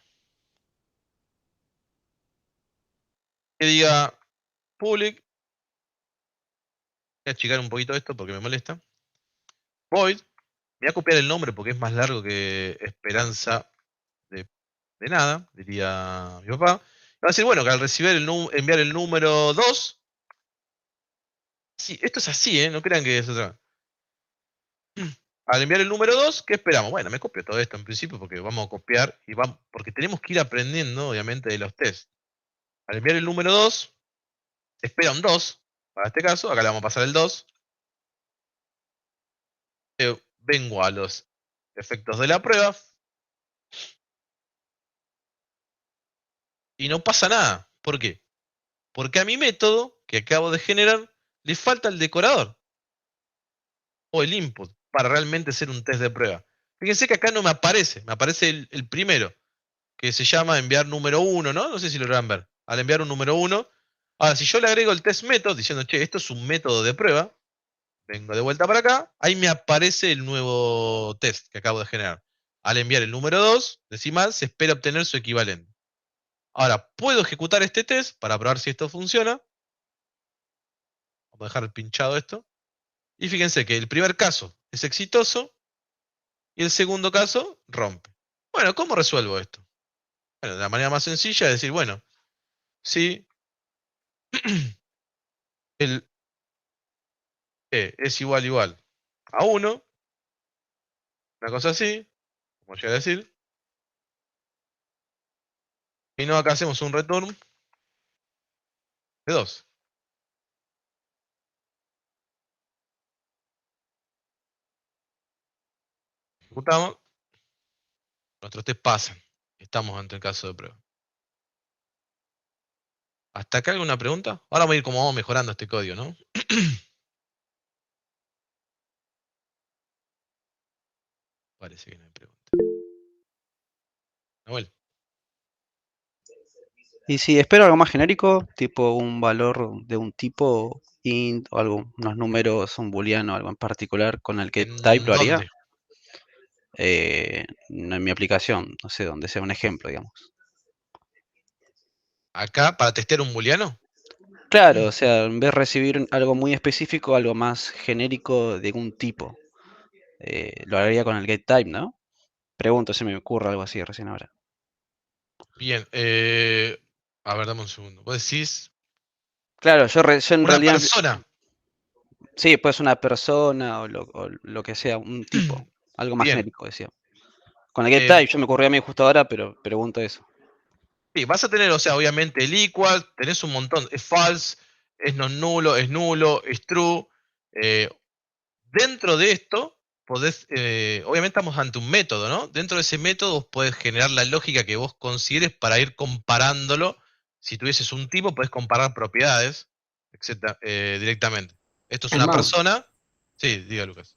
que diga public. Voy a achicar un poquito esto porque me molesta. Void. Me voy a copiar el nombre porque es más largo que esperanza de nada, diría mi papá. Va a decir, bueno, que al recibir enviar el número 2. Sí, esto es así, ¿eh? No crean que es otra. Al enviar el número 2, ¿qué esperamos? Bueno, me copio todo esto en principio porque vamos a copiar y vamos, porque tenemos que ir aprendiendo, obviamente, de los tests. Al enviar el número 2, espera un 2, para este caso, acá le vamos a pasar el 2. Vengo a los efectos de la prueba y no pasa nada. ¿Por qué? Porque a mi método que acabo de generar le falta el decorador o el input para realmente ser un test de prueba. Fíjense que acá no me aparece el primero, que se llama enviar número 1, ¿no? No sé si lo van a ver. Al enviar un número 1, ahora si yo le agrego el test method diciendo, che, esto es un método de prueba, vengo de vuelta para acá, ahí me aparece el nuevo test que acabo de generar. Al enviar el número 2, decimal, se espera obtener su equivalente. Ahora, puedo ejecutar este test para probar si esto funciona. Vamos a dejar pinchado esto. Y fíjense que el primer caso es exitoso y el segundo caso rompe. Bueno, ¿cómo resuelvo esto? Bueno, de la manera más sencilla es decir, bueno, si el E es igual a 1, una cosa así, como llega a decir, y no acá hacemos un return de 2. Ejecutamos, nuestros test pasan. Estamos ante el caso de prueba. ¿Hasta acá alguna pregunta? Ahora vamos a ir como vamos mejorando este código, ¿no? Parece que no hay pregunta. Nahuel. Y si espero algo más genérico, tipo un valor de un tipo int o algo, unos números, un booleano, algo en particular con el que ¿En type lo haría, dónde? en mi aplicación, no sé, donde sea un ejemplo, digamos. ¿Acá para testear un booleano? Claro, o sea, en vez de recibir algo muy específico, algo más genérico de un tipo. Lo haría con el getType, ¿no? Pregunto si me ocurre algo así recién ahora. Bien, a ver, dame un segundo. Vos decís Claro, yo en una realidad, persona. sí, pues una persona o lo que sea, un tipo, algo más Bien. genérico, decía. Con el getType, yo me ocurrió a mí justo ahora, pero pregunto eso. Sí, vas a tener, o sea, obviamente el equal, tenés un montón, es false, es no nulo, es true. eh, Dentro de esto, podés, obviamente estamos ante un método, ¿no? Dentro de ese método vos podés generar la lógica que vos consideres para ir comparándolo. Si tuvieses un tipo, podés comparar propiedades, etcétera, directamente. Esto es Es una más, persona. Sí, diga Lucas.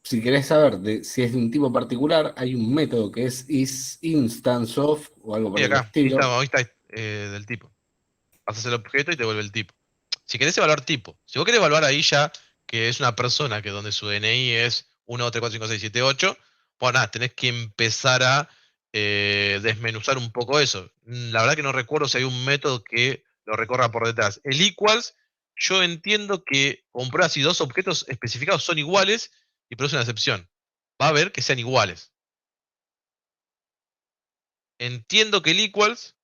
si querés saber si es de un tipo particular, hay un método que es isInstanceOf o algo por Sí, el acá, estilo. ahí está, del tipo. Pasas el objeto y te vuelve el tipo. Si querés evaluar tipo, si vos querés evaluar ahí ya que es una persona que donde su DNI es 1, 2, 3, 4, 5, 6, 7, 8, pues nada, tenés que empezar a desmenuzar un poco eso. La verdad que no recuerdo si hay un método que lo recorra por detrás. El equals, yo entiendo que comprueba si dos objetos especificados son iguales y produce una excepción. Va a haber que sean iguales. Entiendo que el equals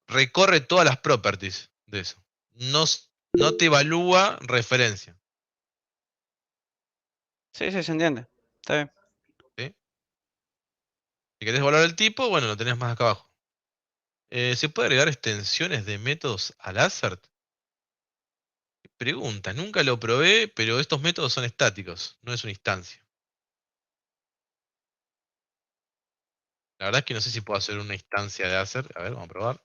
recorre todas las properties de eso. No, no te evalúa referencia. Sí, sí, se entiende. Está bien. ¿Sí? Si querés evaluar el tipo, bueno, lo tenés más acá abajo. ¿Se puede agregar extensiones de métodos al assert? Pregunta, nunca lo probé, pero estos métodos son estáticos, no es una instancia. La verdad es que no sé si puedo hacer una instancia de hacer. A ver, vamos a probar.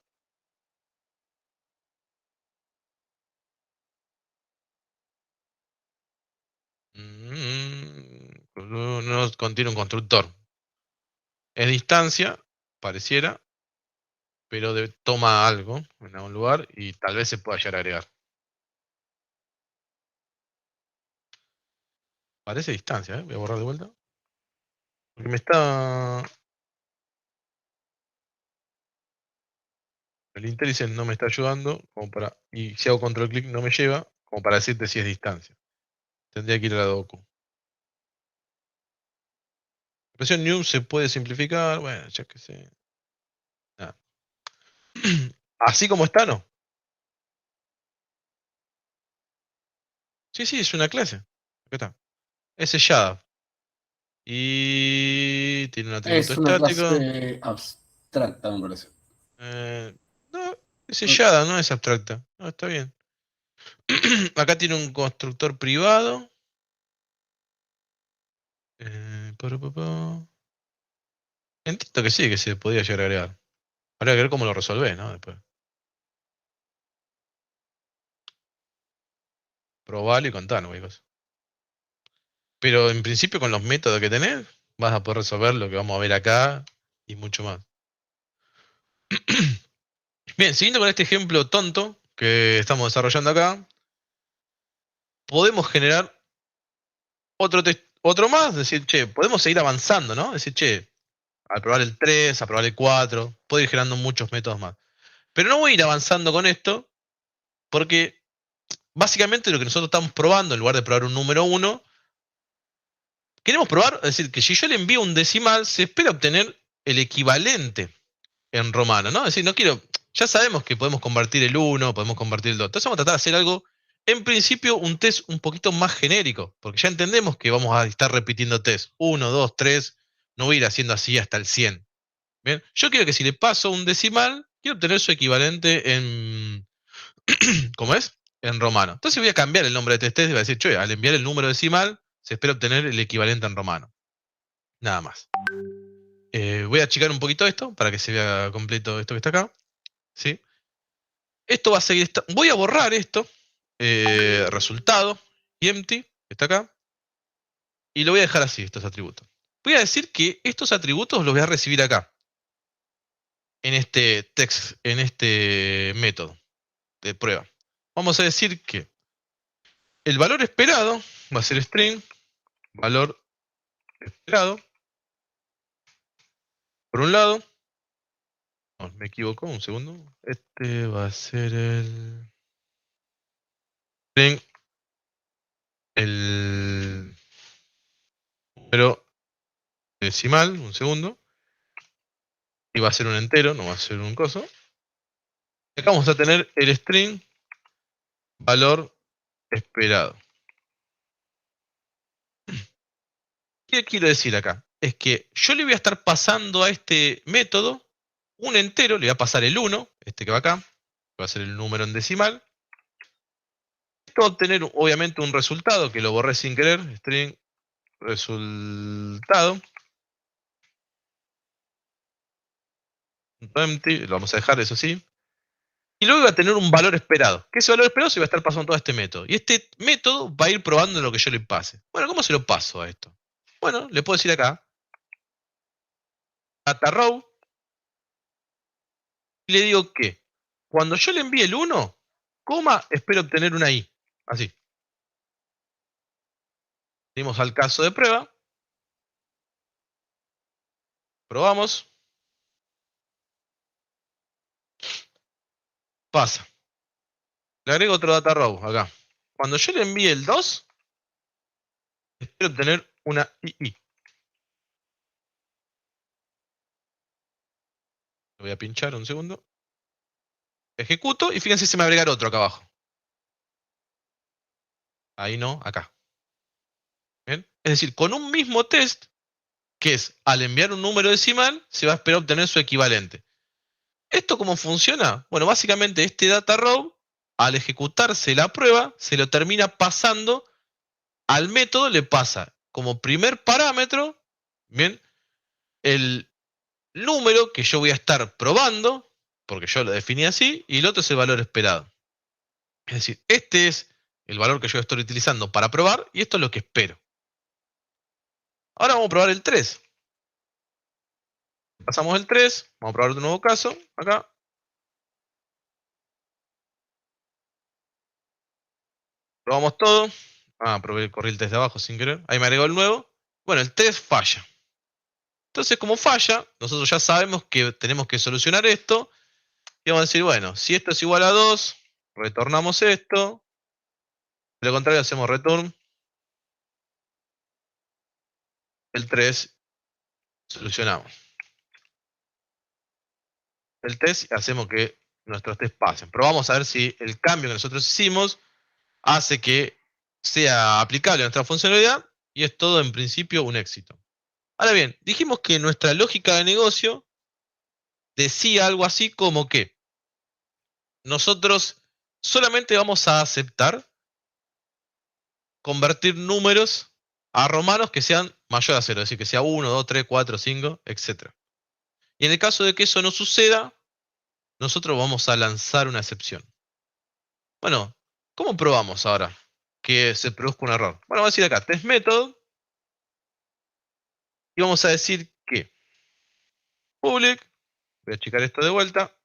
No contiene un constructor. Es de instancia, pareciera, pero toma algo en algún lugar y tal vez se pueda llegar a agregar. Parece distancia, ¿eh? Voy a borrar de vuelta. Porque me está... El IntelliSense no me está ayudando, como para... Y si hago control clic no me lleva, como para decirte si es distancia. Tendría que ir a la docu. La presión new se puede simplificar, bueno, ya que sé. Nada. Así como está, ¿no? Sí, sí, es una clase. Acá está. Es sellada. Y tiene un atributo Es una estático. clase abstracta, me parece. No, es sellada, no es abstracta. No, está bien. Acá tiene un constructor privado. Entiendo que sí, que se podía llegar a agregar. Habría que ver cómo lo resolvés, ¿no? Después. Probalo y contanos, chicos. Pero en principio con los métodos que tenés, vas a poder resolver lo que vamos a ver acá y mucho más. Bien, siguiendo con este ejemplo tonto que estamos desarrollando acá, podemos generar otro más, decir, che, podemos seguir avanzando, ¿no? Decir, che, al probar el 3, a probar el 4, puedo ir generando muchos métodos más. Pero no voy a ir avanzando con esto porque básicamente lo que nosotros estamos probando, en lugar de probar un número 1, queremos probar, es decir, que si yo le envío un decimal, se espera obtener el equivalente en romano, ¿no? Es decir, no quiero, ya sabemos que podemos convertir el 1, podemos convertir el 2. Entonces vamos a tratar de hacer algo, en principio, un test un poquito más genérico, porque ya entendemos que vamos a estar repitiendo test. 1, 2, 3, no voy a ir haciendo así hasta el 100. Bien, yo quiero que si le paso un decimal, quiero obtener su equivalente en, ¿cómo es? En romano. Entonces voy a cambiar el nombre de este test y voy a decir, che, al enviar el número decimal, se espera obtener el equivalente en romano. Nada más. Voy a achicar un poquito esto para que se vea completo esto que está acá. ¿Sí? Esto va a seguir. Voy a borrar esto. Resultado. Empty. Que está acá. Y lo voy a dejar así, estos atributos. Voy a decir que estos atributos los voy a recibir acá. En este text, en este método de prueba. Vamos a decir que el valor esperado va a ser string. Valor esperado. Por un lado. No, me equivoco, un segundo. Este va a ser el string. El número decimal, un segundo. Y va a ser un entero, no va a ser un coso. Y acá vamos a tener el string valor esperado. ¿Qué quiero decir acá? Es que yo le voy a estar pasando a este método un entero, le voy a pasar el 1, este que va acá, que va a ser el número en decimal. Esto va a obtener obviamente un resultado, que lo borré sin querer, string resultado. Empty, lo vamos a dejar, eso sí. Y luego va a tener un valor esperado. Que ese valor esperado se va a estar pasando todo a este método. Y este método va a ir probando lo que yo le pase. Bueno, ¿cómo se lo paso a esto? Bueno, le puedo decir acá. Data row. Y le digo que cuando yo le envíe el 1, coma, espero obtener una i. Así. Venimos al caso de prueba. Probamos. Pasa. Le agrego otro data row acá. Cuando yo le envíe el 2, espero obtener una ii. Lo voy a pinchar un segundo. Ejecuto y fíjense si se me va a agregar otro acá abajo. Ahí no, acá. ¿Bien? Es decir, con un mismo test, que es al enviar un número decimal, se va a esperar obtener su equivalente. ¿Esto cómo funciona? Bueno, básicamente este data row, al ejecutarse la prueba, se lo termina pasando al método, le pasa como primer parámetro, ¿bien? El el número que yo voy a estar probando, porque yo lo definí así, y el otro es el valor esperado. Es decir, este es el valor que yo estoy utilizando para probar, y esto es lo que espero. Ahora vamos a probar el 3. Pasamos el 3, vamos a probar otro nuevo caso, acá. Probamos todo. Corrí el test de abajo sin querer. Ahí me agregó el nuevo. Bueno, el test falla. Entonces, como falla, nosotros ya sabemos que tenemos que solucionar esto. Y vamos a decir, bueno, si esto es igual a 2, retornamos esto. De lo contrario, hacemos return. El 3, solucionamos el test y hacemos que nuestros test pasen. Probamos a ver si el cambio que nosotros hicimos hace que sea aplicable a nuestra funcionalidad. Y es todo en principio un éxito. Ahora bien, dijimos que nuestra lógica de negocio decía algo así como que nosotros solamente vamos a aceptar convertir números a romanos que sean mayor a 0, es decir, que sea 1, 2, 3, 4, 5, etc. Y en el caso de que eso no suceda, nosotros vamos a lanzar una excepción. Bueno, ¿cómo probamos ahora que se produzca un error? Bueno, vamos a decir acá, test method, y vamos a decir que public, voy a checar esto de vuelta,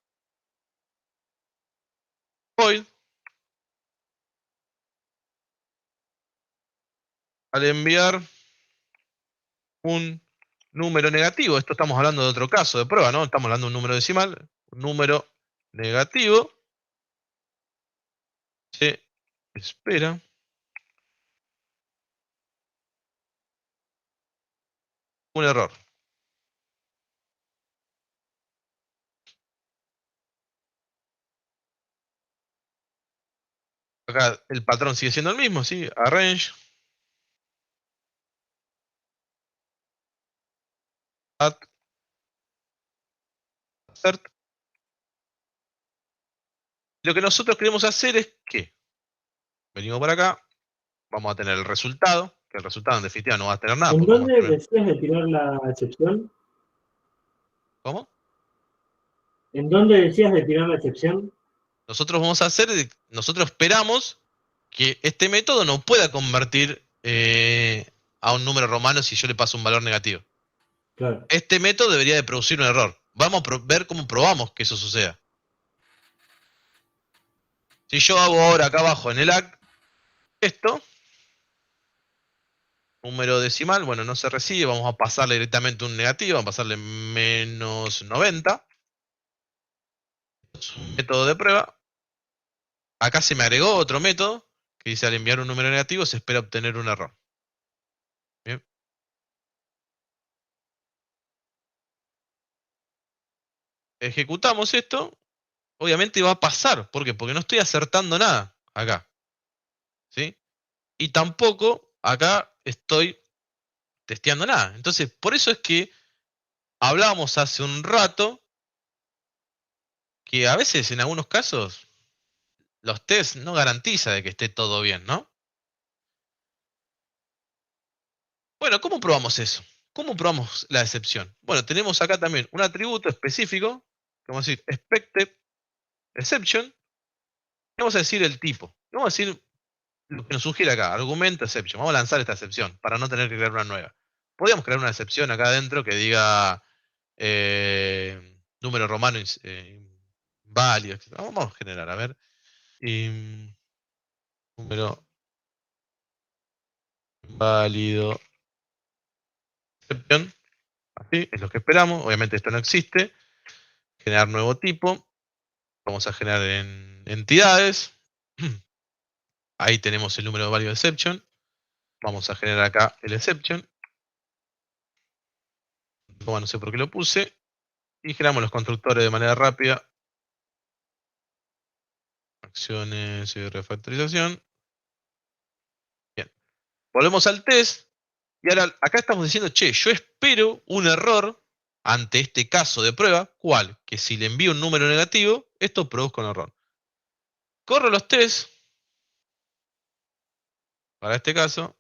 void, al enviar un número negativo, esto estamos hablando de otro caso de prueba, ¿no? Estamos hablando de un número decimal, un número negativo, se espera un error. Acá el patrón sigue siendo el mismo, ¿sí? Arrange, add, assert. Lo que nosotros queremos hacer es que venimos por acá, vamos a tener el resultado, que el resultado en definitiva no va a tener nada. ¿En Porque vamos a dónde tener... decías de tirar la excepción? ¿Cómo? ¿En dónde decías de tirar la excepción? Nosotros vamos a hacer, nosotros esperamos que este método no pueda convertir a un número romano si yo le paso un valor negativo. Claro. Este método debería de producir un error. Vamos a ver cómo probamos que eso suceda. Si yo hago ahora acá abajo en el ACK esto, número decimal, bueno, no se recibe, vamos a pasarle directamente un negativo, vamos a pasarle menos 90. Es un método de prueba. Acá se me agregó otro método que dice al enviar un número negativo se espera obtener un error. Bien. Ejecutamos esto, obviamente va a pasar. ¿Por qué? Porque no estoy acertando nada acá. ¿Sí? Y tampoco acá estoy testeando nada. Entonces, por eso es que hablábamos hace un rato que a veces en algunos casos los tests no garantiza de que esté todo bien, ¿no? Bueno, ¿cómo probamos eso? ¿Cómo probamos la excepción? Bueno, tenemos acá también un atributo específico, que vamos a decir expected exception, y vamos a decir el tipo. Vamos a decir lo que nos sugiere acá, argumento exception. Vamos a lanzar esta excepción para no tener que crear una nueva. Podríamos crear una excepción acá adentro que diga número romano inválido. Vamos a generar, a ver. Número inválido. Exception. Así es lo que esperamos. Obviamente esto no existe. Generar nuevo tipo. Vamos a generar en entidades. Ahí tenemos el número válido de exception. Vamos a generar acá el exception. Como no sé por qué lo puse. Y generamos los constructores de manera rápida. Acciones y refactorización. Bien. Volvemos al test. Y ahora acá estamos diciendo, che, yo espero un error ante este caso de prueba. ¿Cuál? Que si le envío un número negativo, esto produzca un error. Corro los tests. Para este caso.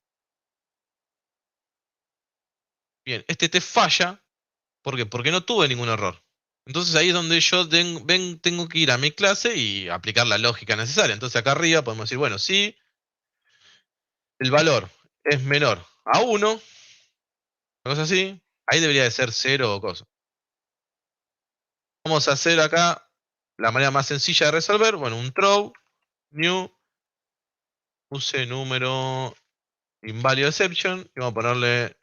Bien, este test falla. ¿Por qué? Porque no tuve ningún error. Entonces ahí es donde yo tengo que ir a mi clase y aplicar la lógica necesaria. Entonces acá arriba podemos decir, bueno, si el valor es menor a 1, una cosa así, ahí debería de ser 0 o cosa. Vamos a hacer acá la manera más sencilla de resolver, bueno, un throw, new, use número invalid exception, y vamos a ponerle,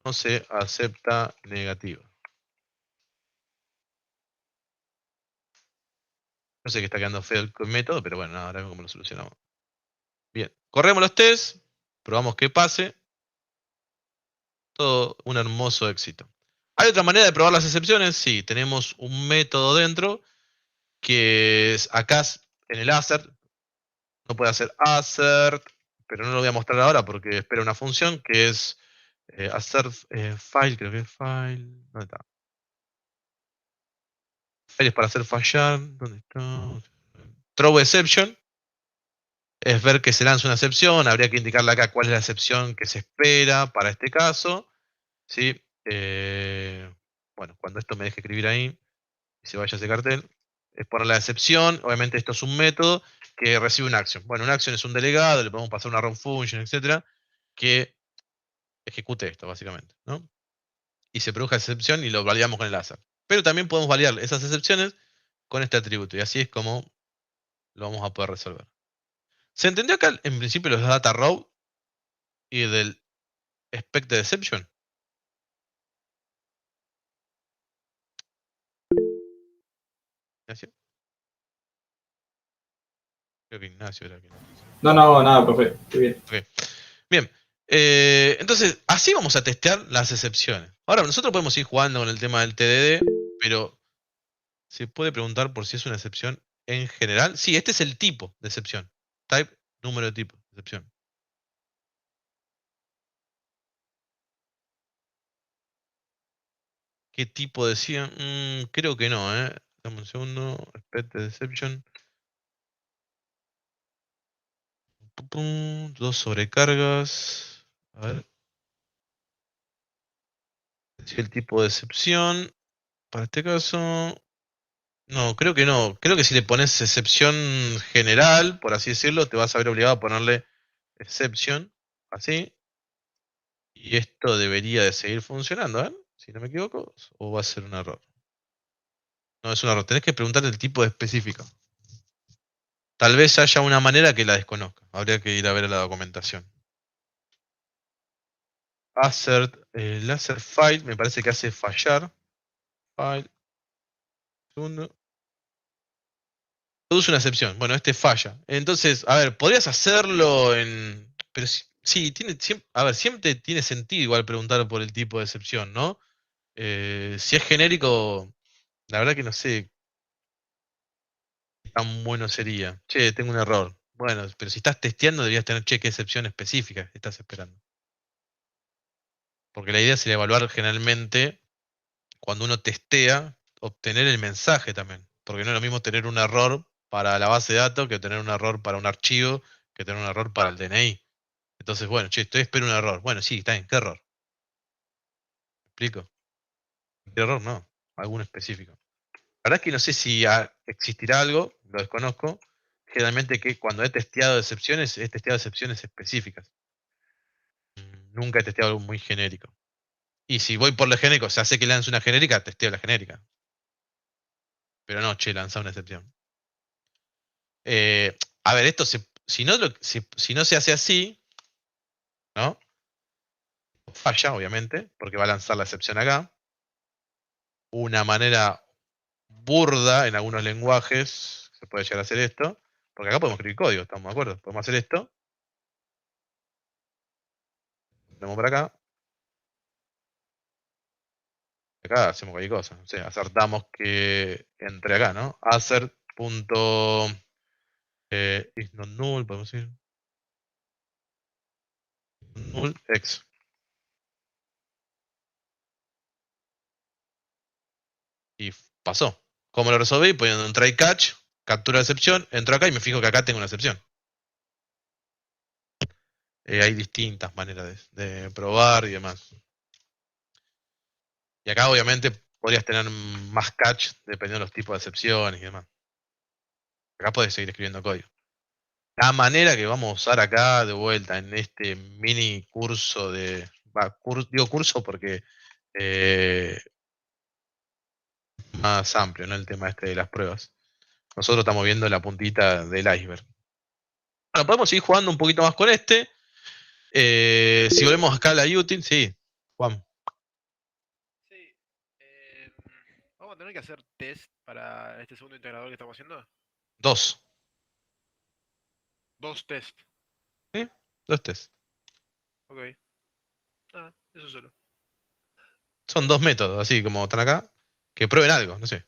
no se acepta negativo. No sé que está quedando feo el método, pero bueno, ahora vemos cómo lo solucionamos. Bien, corremos los tests, probamos que pase. Todo un hermoso éxito. ¿Hay otra manera de probar las excepciones? Sí, tenemos un método dentro que es acá en el assert. No puede hacer assert, pero no lo voy a mostrar ahora porque espera una función que es assert file, creo que es file. ¿Dónde está? File es para hacer fallar. ¿Dónde está? Throw exception. Es ver que se lanza una excepción. Habría que indicarle acá cuál es la excepción que se espera para este caso. ¿Sí? Bueno, cuando esto me deje escribir ahí y se vaya ese cartel, es poner la excepción. Obviamente esto es un método que recibe una acción. Bueno, una acción es un delegado, le podemos pasar una run function, etcétera, que ejecute esto, básicamente, ¿no? Y se produzca esa excepción y lo validamos con el láser. Pero también podemos validar esas excepciones con este atributo. Y así es como lo vamos a poder resolver. ¿Se entendió acá en principio los data row y del expected exception? ¿Ignacio? Creo que Ignacio era quien. No, nada, profe. Estoy bien. Ok. Bien. Entonces, así vamos a testear las excepciones. Ahora, nosotros podemos ir jugando con el tema del TDD, pero se puede preguntar por si es una excepción en general. Sí, este es el tipo de excepción. Type, número de tipo de excepción. ¿Qué tipo decía? Creo que no, ¿eh? Dame un segundo. Expected exception. 2 sobrecargas. A ver. Si el tipo de excepción. Para este caso. No, creo que no. Creo que si le pones excepción general, por así decirlo, te vas a ver obligado a ponerle exception. Así. Y esto debería de seguir funcionando, ¿eh? Si no me equivoco. ¿O va a ser un error? No, es un error. Tenés que preguntar el tipo específico. Tal vez haya una manera que la desconozca. Habría que ir a ver la documentación. Assert, el assert file me parece que hace fallar. File. Segundo. Produce una excepción. Bueno, este falla. Entonces, a ver, podrías hacerlo en. Pero sí, a ver, siempre tiene sentido igual preguntar por el tipo de excepción, ¿no? Si es genérico, la verdad que no sé qué tan bueno sería. Che, tengo un error. Bueno, pero si estás testeando deberías tener, che, qué excepción específica estás esperando. Porque la idea sería evaluar generalmente, cuando uno testea, obtener el mensaje también. Porque no es lo mismo tener un error para la base de datos que tener un error para un archivo, que tener un error para el DNI. Entonces, bueno, che, estoy esperando un error. Bueno, sí, está bien, ¿qué error? ¿Me explico? ¿Qué error? No, alguno específico. La verdad es que no sé si existirá algo, lo desconozco. Generalmente que cuando he testeado excepciones específicas. Nunca he testeado algo muy genérico. Y si voy por lo genérico, o sea, sé que lanzo una genérica, testeo la genérica. Pero no, che, lanza una excepción. A ver, esto si no se hace así, ¿no? Falla, obviamente, porque va a lanzar la excepción acá. Una manera burda en algunos lenguajes se puede llegar a hacer esto. Porque acá podemos escribir código, ¿estamos de acuerdo? Podemos hacer esto. Ponemos por acá. Acá hacemos cualquier cosa. O sea, acertamos que entre acá, ¿no? Assert. Is not null, podemos decir. Null x. Y pasó. ¿Cómo lo resolví? Poniendo un try catch, captura de excepción, entro acá y me fijo que acá tengo una excepción. Hay distintas maneras de probar y demás. Y acá obviamente podrías tener más catch dependiendo de los tipos de excepciones y demás. Acá podés seguir escribiendo código. La manera que vamos a usar acá de vuelta en este mini curso de... digo curso porque más amplio, ¿no? El tema este de las pruebas. Nosotros estamos viendo la puntita del iceberg. Bueno, podemos seguir jugando un poquito más con este. Si volvemos acá a la util, sí, Juan. Sí. Vamos a tener que hacer test para este segundo integrador que estamos haciendo. 2. 2 test. ¿Sí? 2 test. Ok. Ah, eso solo. Son 2 métodos, así como están acá, que prueben algo, no sé.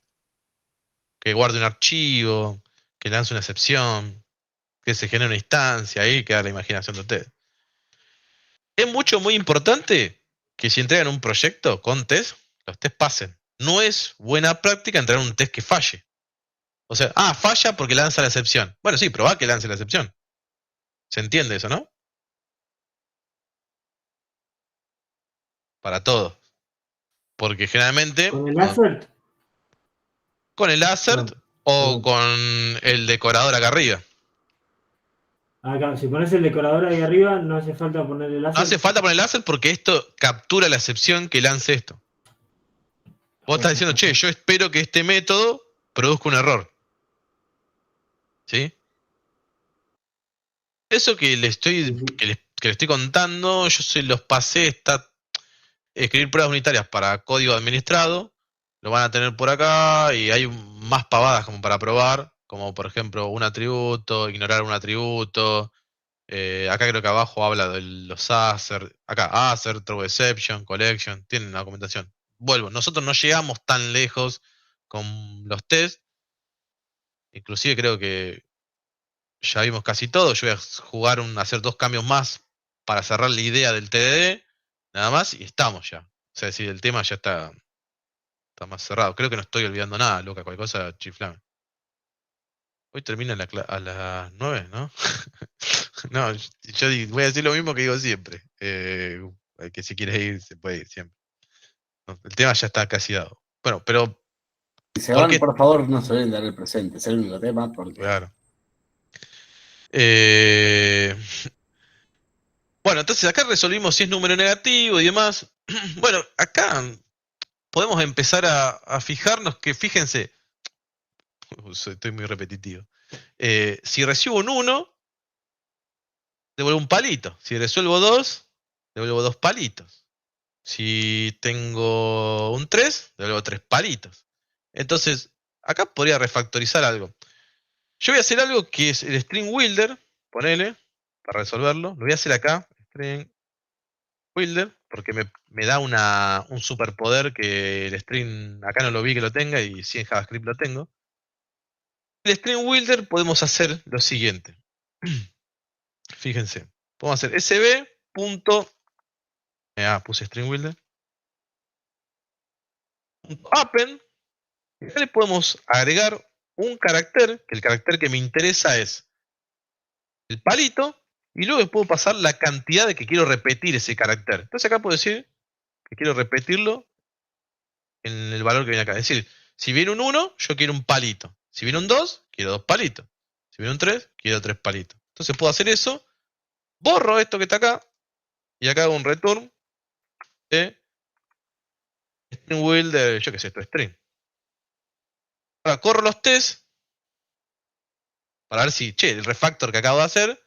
Que guarde un archivo, que lance una excepción, que se genere una instancia, ahí queda la imaginación de ustedes. Es muy importante que si entregan un proyecto con test, los test pasen. No es buena práctica entregar un test que falle. O sea, falla porque lanza la excepción. Bueno, sí, probá que lance la excepción. ¿Se entiende eso, no? Para todos. Porque generalmente... ¿Con el assert? Con el assert o con el decorador acá arriba. Acá, si pones el decorador ahí arriba, no hace falta poner el No assert. hace falta poner el assert porque esto captura la excepción que lance esto. Vos estás diciendo, che, yo espero que este método produzca un error. ¿Sí? Eso que le estoy, que le estoy contando, yo se los pasé, escribir pruebas unitarias para código administrado, lo van a tener por acá y hay más pavadas como para probar, como por ejemplo un atributo, ignorar un atributo. Acá creo que abajo habla de los assert, acá assert, throw exception, collection, tienen la documentación. Vuelvo, nosotros no llegamos tan lejos con los tests, inclusive creo que ya vimos casi todo. Yo voy a jugar hacer 2 cambios más para cerrar la idea del TDD, nada más, y estamos ya. O sea, si el tema ya está más cerrado. Creo que no estoy olvidando nada, loca, cualquier cosa, chiflame. Hoy termina a las 9, ¿no? No, yo voy a decir lo mismo que digo siempre. Que si quieres ir, se puede ir siempre. No, el tema ya está casi dado. Bueno, pero... Si se van, por favor, no se olviden dar el presente. Es el único tema, porque... Claro. Bueno, entonces acá resolvimos si es número negativo y demás. Bueno, acá podemos empezar a fijarnos que, fíjense, estoy muy repetitivo. Si recibo un 1, devuelvo un palito. Si resuelvo 2, devuelvo 2 palitos. Si tengo un 3, devuelvo 3 palitos. Entonces, acá podría refactorizar algo. Yo voy a hacer algo que es el string builder, ponele, para resolverlo. Lo voy a hacer acá, string builder, porque me da un superpoder que el string acá no lo vi que lo tenga y sí en JavaScript lo tengo. El string builder podemos hacer lo siguiente. Fíjense, podemos hacer sb. Puse string builder. Append. Y acá le podemos agregar un carácter, que el carácter que me interesa es el palito, y luego puedo pasar la cantidad de que quiero repetir ese carácter. Entonces acá puedo decir que quiero repetirlo en el valor que viene acá. Es decir, si viene un 1, yo quiero un palito. Si viene un 2, quiero 2 palitos. Si viene un 3, quiero 3 palitos. Entonces puedo hacer eso, borro esto que está acá, y acá hago un return de string will de, yo qué sé, esto string. Ahora corro los tests para ver si, el refactor que acabo de hacer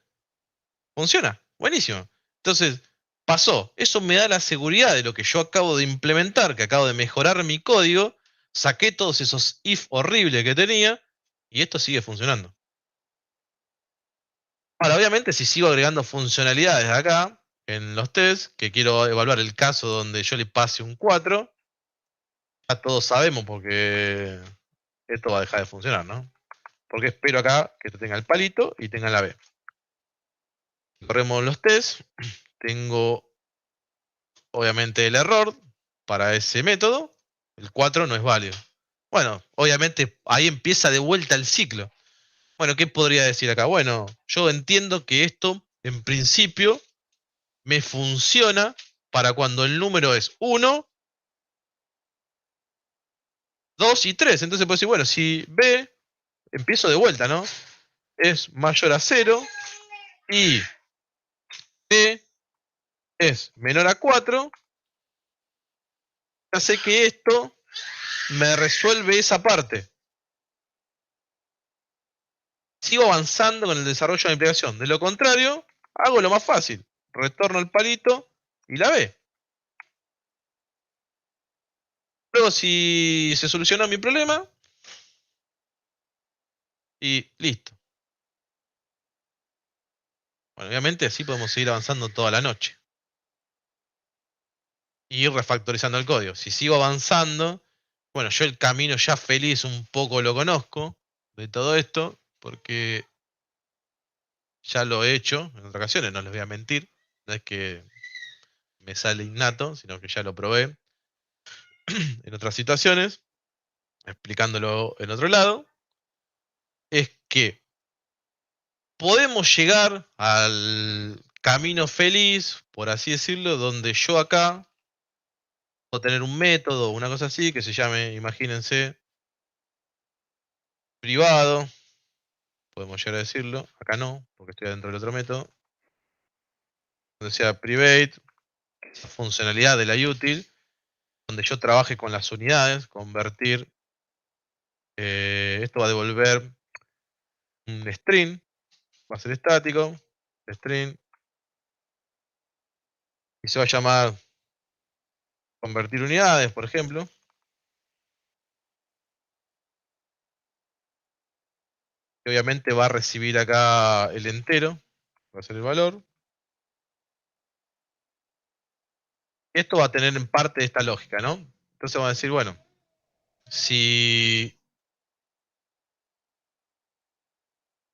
funciona. Buenísimo. Entonces, pasó. Eso me da la seguridad de lo que yo acabo de implementar, que acabo de mejorar mi código, saqué todos esos if horribles que tenía, y esto sigue funcionando. Ahora, obviamente, si sigo agregando funcionalidades acá, en los tests, que quiero evaluar el caso donde yo le pase un 4, ya todos sabemos porque esto va a dejar de funcionar, ¿no? Porque espero acá que esto tenga el palito y tenga la B. Corremos los tests, tengo obviamente el error para ese método, el 4 no es válido. Bueno, obviamente ahí empieza de vuelta el ciclo. Bueno, ¿qué podría decir acá? Bueno, yo entiendo que esto, en principio, me funciona para cuando el número es 1 2 y 3. Entonces puedo decir, bueno, si B, empiezo de vuelta, ¿no? Es mayor a 0 y B es menor a 4, ya sé que esto me resuelve esa parte. Sigo avanzando con el desarrollo de la implicación. De lo contrario, hago lo más fácil. Retorno el palito y la B. Luego, si se solucionó mi problema, y listo. Bueno, obviamente así podemos seguir avanzando toda la noche. Y ir refactorizando el código. Si sigo avanzando, bueno, yo el camino ya feliz un poco lo conozco de todo esto, porque ya lo he hecho en otras ocasiones, no les voy a mentir. No es que me sale innato, sino que ya lo probé en otras situaciones, explicándolo en otro lado. Es que podemos llegar al camino feliz, por así decirlo, donde yo acá puedo tener un método, una cosa así, que se llame, imagínense, privado. Podemos llegar a decirlo. Acá no, porque estoy dentro del otro método. Donde sea private, esa funcionalidad de la util, donde yo trabaje con las unidades, convertir. Esto va a devolver un string, va a ser estático, string, y se va a llamar convertir unidades, por ejemplo. Y obviamente va a recibir acá el entero, va a ser el valor. Esto va a tener en parte esta lógica, ¿no? Entonces vamos a decir, bueno, si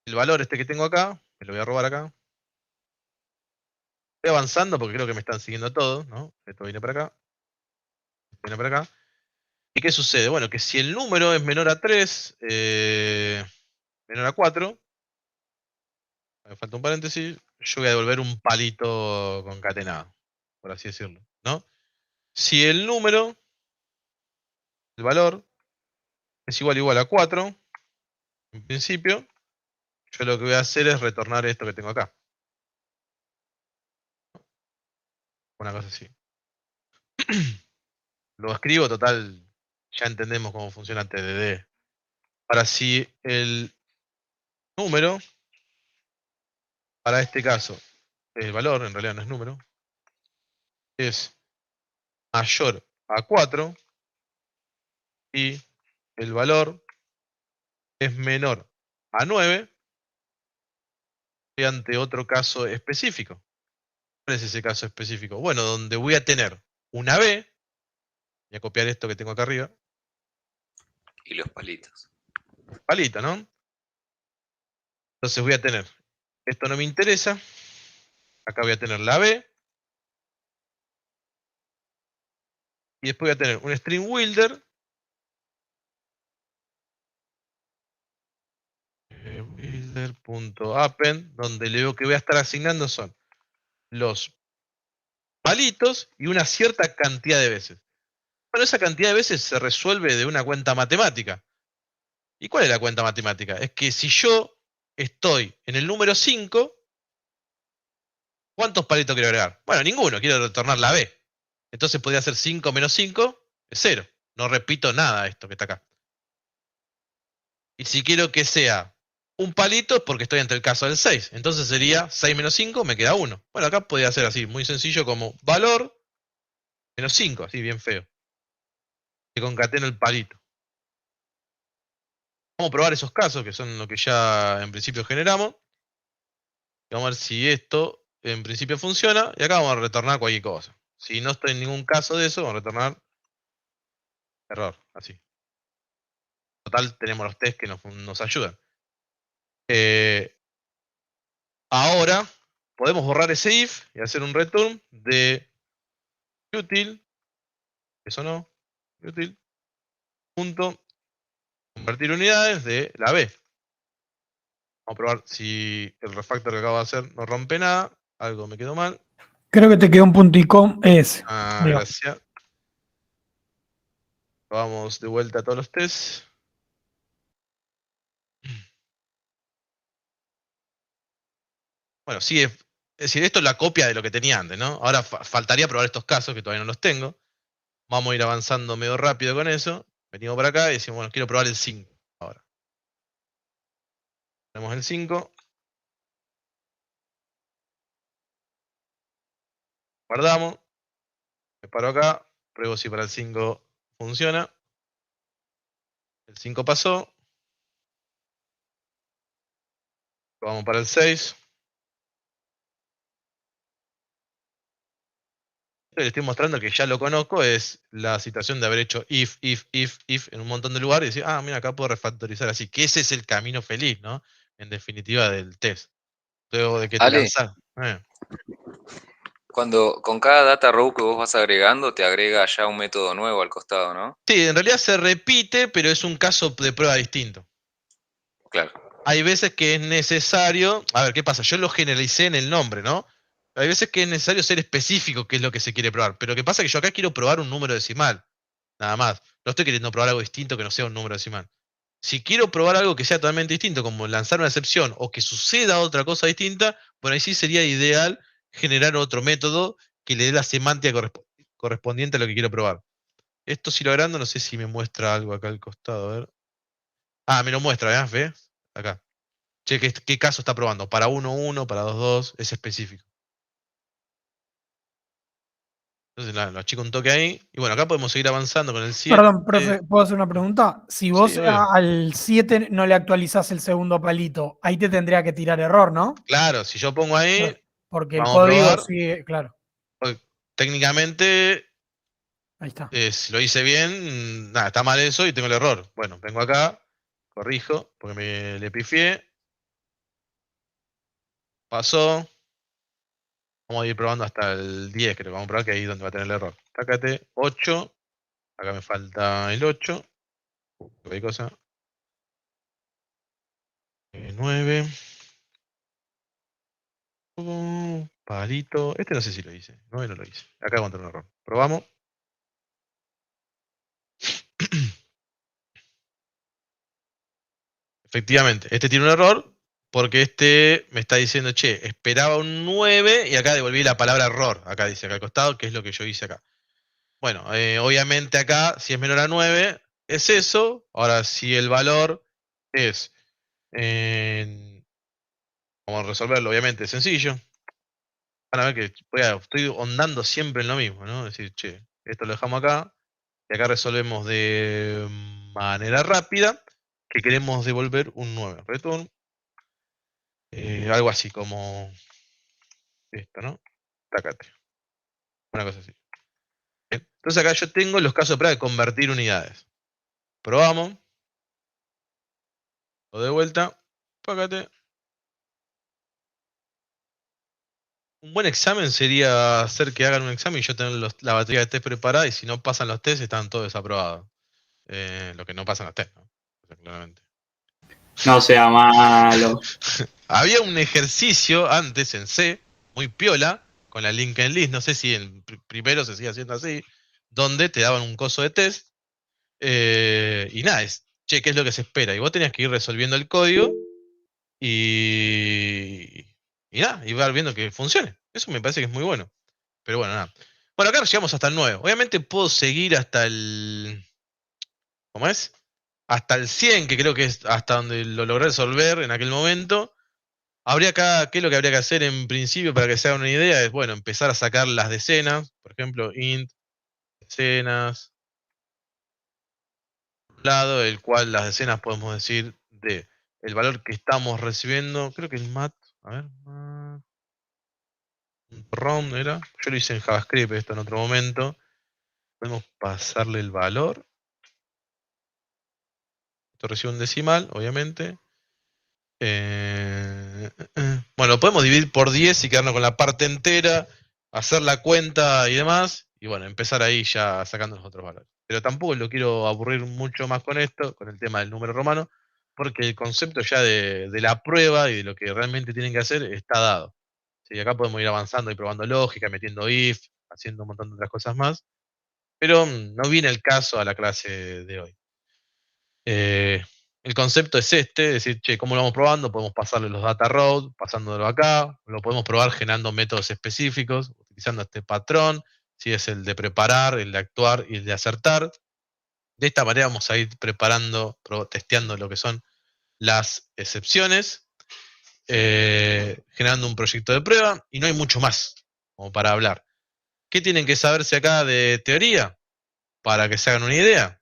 el valor este que tengo acá, me lo voy a robar acá. Estoy avanzando porque creo que me están siguiendo todos, ¿no? Esto viene para acá. Esto viene para acá. ¿Y qué sucede? Bueno, que si el número es menor a 3, menor a 4, me falta un paréntesis, yo voy a devolver un palito concatenado, por así decirlo, ¿no? Si el número, el valor, es igual a 4, en principio, yo lo que voy a hacer es retornar esto que tengo acá. Una cosa así. Lo escribo, total, ya entendemos cómo funciona TDD. Ahora, si el número, para este caso, el valor, en realidad no es número, es mayor a 4 y el valor es menor a 9, estoy ante otro caso específico. ¿Cuál es ese caso específico? Bueno, donde voy a tener una B, voy a copiar esto que tengo acá arriba, Y los palitos. palito, ¿no? Entonces voy a tener, esto no me interesa, acá voy a tener la B, y después voy a tener un string wielder, wielder.append, donde lo que voy a estar asignando son los palitos y una cierta cantidad de veces. Bueno, esa cantidad de veces se resuelve de una cuenta matemática. ¿Y cuál es la cuenta matemática? Es que si yo estoy en el número 5, ¿cuántos palitos quiero agregar? Bueno, ninguno, quiero retornar la B. Entonces podría ser 5 menos 5, es 0. No repito nada de esto que está acá. Y si quiero que sea un palito, es porque estoy ante el caso del 6. Entonces sería 6 menos 5, me queda 1. Bueno, acá podría ser así, muy sencillo como valor menos 5, así bien feo. Que concateno el palito. Vamos a probar esos casos, que son lo que ya en principio generamos. Y vamos a ver si esto en principio funciona. Y acá vamos a retornar cualquier cosa. Si no estoy en ningún caso de eso, vamos a retornar error, así. Total, tenemos los tests que nos ayudan. Ahora podemos borrar ese if y hacer un return de util, eso no, util, punto, convertir unidades de la B. Vamos a probar si el refactor que acabo de hacer no rompe nada. Algo me quedó mal. Creo que te quedó un punto y com. Ah, Digo. gracias. Vamos de vuelta a todos los tests. Bueno, sí, es decir, esto es la copia de lo que tenía antes, ¿no? Ahora faltaría probar estos casos, que todavía no los tengo. Vamos a ir avanzando medio rápido con eso. Venimos por acá y decimos, bueno, quiero probar el 5 ahora. Tenemos el 5. Guardamos. Me paro acá. Pruebo si para el 5 funciona. El 5 pasó. Vamos para el 6. Le estoy mostrando que ya lo conozco, es la situación de haber hecho if en un montón de lugares y decir, ah, mira, acá puedo refactorizar así, que ese es el camino feliz, ¿no? En definitiva del test. Luego de que te Ale, lanzas. cuando con cada data row que vos vas agregando, te agrega ya un método nuevo al costado, ¿no? Sí, en realidad se repite, pero es un caso de prueba distinto. Claro. Hay veces que es necesario, a ver, ¿qué pasa? Yo lo generalicé en el nombre, ¿no? Hay veces que es necesario ser específico qué es lo que se quiere probar, pero ¿qué pasa? Que yo acá quiero probar un número decimal, nada más. No estoy queriendo probar algo distinto que no sea un número decimal. Si quiero probar algo que sea totalmente distinto, como lanzar una excepción o que suceda otra cosa distinta, bueno, ahí sí sería ideal generar otro método que le dé la semántica correspondiente a lo que quiero probar. Esto si lo agrando, no sé si me muestra algo acá al costado, a ver. Ah, me lo muestra, ¿ves? Acá. Che, ¿qué caso está probando? Para 1-1, para 2-2, es específico. Entonces lo achico un toque ahí. Y bueno, acá podemos seguir avanzando con el 7. Perdón, profe, ¿puedo hacer una pregunta? Si vos Sí, obvio. al 7 no le actualizás el segundo palito, ahí te tendría que tirar error, ¿no? Claro, si yo pongo ahí, Porque el vamos a código probar. sigue, claro, Técnicamente, ahí está. si lo hice bien, nada, está mal eso y tengo el error. Bueno, vengo acá, corrijo, porque le pifié. Pasó. Vamos a ir probando hasta el 10, creo. Vamos a probar que ahí es donde va a tener el error. Sácate, 8. Acá me falta el 8. ¿Qué cosa? 9. Palito. Este no sé si lo hice. 9 no lo hice. Acá encontré un error. Probamos. Efectivamente, este tiene un error porque este me está diciendo, che, esperaba un 9 y acá devolví la palabra error. Acá dice acá al costado, que es lo que yo hice acá. Bueno, obviamente acá, si es menor a 9, es eso. Ahora, si el valor es... vamos a resolverlo, obviamente, es sencillo. Van a ver que estoy ondando siempre en lo mismo, ¿no? Es decir, che, esto lo dejamos acá. Y acá resolvemos de manera rápida que queremos devolver un 9. Return. Algo así como esto, ¿no? Tácate. Una cosa así. Bien. Entonces acá yo tengo los casos de prueba de convertir unidades. Probamos. Lo de vuelta. Pácate. Un buen examen sería hacer que hagan un examen y yo tener la batería de test preparada y si no pasan los test están todos desaprobados. Lo que no pasa en los test, ¿no? O sea, claramente. No sea malo. Había un ejercicio antes en C, muy piola, con la linked list, no sé si en primero se sigue haciendo así, donde te daban un coso de test y nada, che, ¿qué es lo que se espera? Y vos tenías que ir resolviendo el código y nada, y ver viendo que funcione. Eso me parece que es muy bueno. Pero bueno, nada. Bueno, acá llegamos hasta el 9. Obviamente puedo seguir hasta el... ¿Cómo es? Hasta el 100, que creo que es hasta donde lo logré resolver en aquel momento. Habría acá, ¿qué es lo que habría que hacer en principio para que se hagan una idea? Es, bueno, empezar a sacar las decenas. Por ejemplo, int, decenas. Lado, el cual las decenas podemos decir de el valor que estamos recibiendo. Creo que el mat, a ver, mat, round era. Yo lo hice en JavaScript esto en otro momento. Podemos pasarle el valor. Esto recibe un decimal, obviamente. Bueno, lo podemos dividir por 10 y quedarnos con la parte entera, hacer la cuenta y demás, y bueno, empezar ahí ya sacando los otros valores. Pero tampoco lo quiero aburrir mucho más con esto, con el tema del número romano, porque el concepto ya de la prueba y de lo que realmente tienen que hacer está dado. Sí, acá podemos ir avanzando y probando lógica, metiendo if, haciendo un montón de otras cosas más. Pero no viene el caso a la clase de hoy. El concepto es este, decir, che, ¿cómo lo vamos probando? Podemos pasarle los data road, pasándolo acá, lo podemos probar generando métodos específicos, utilizando este patrón, si es el de preparar, el de actuar y el de acertar. De esta manera vamos a ir preparando, testeando lo que son las excepciones, generando un proyecto de prueba, y no hay mucho más como para hablar. ¿Qué tienen que saberse acá de teoría? Para que se hagan una idea.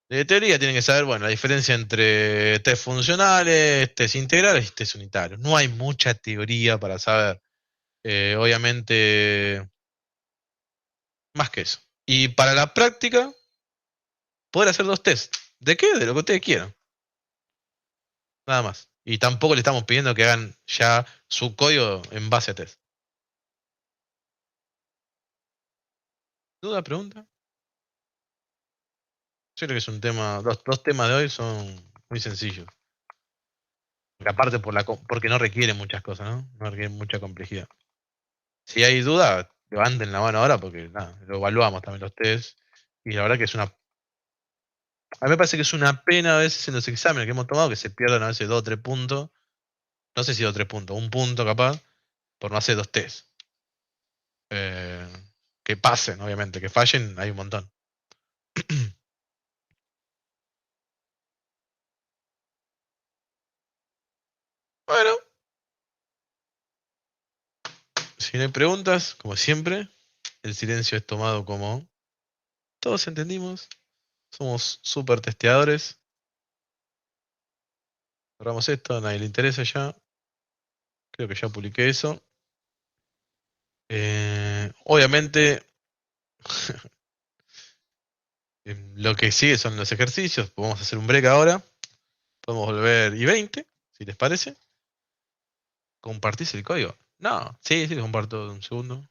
De teoría tienen que saber, bueno, la diferencia entre test funcionales, test integrales y test unitarios. No hay mucha teoría para saber. Obviamente, más que eso. Y para la práctica, poder hacer 2 tests. ¿De qué? De lo que ustedes quieran. Nada más. Y tampoco le estamos pidiendo que hagan ya su código en base a test. ¿Duda, pregunta? Yo creo que es un tema, dos temas de hoy son muy sencillos. Porque aparte porque no requieren muchas cosas, ¿no? No requieren mucha complejidad. Si hay duda, levanten la mano ahora porque nada, lo evaluamos también los test. Y la verdad que a mí me parece que es una pena a veces en los exámenes que hemos tomado que se pierdan a veces 2 o 3 puntos. No sé si 2 o 3 puntos, 1 punto capaz, por no hacer 2 test. Que pasen, obviamente, que fallen, hay un montón. Bueno, si no hay preguntas, como siempre, el silencio es tomado como todos entendimos. Somos súper testeadores. Cerramos esto, a nadie le interesa ya. Creo que ya publiqué eso. Obviamente, lo que sigue son los ejercicios. Podemos hacer un break ahora. Podemos volver I20, si les parece. ¿Compartís el código? No, sí, lo comparto un segundo.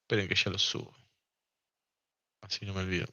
Esperen que ya lo subo. Así no me olvido.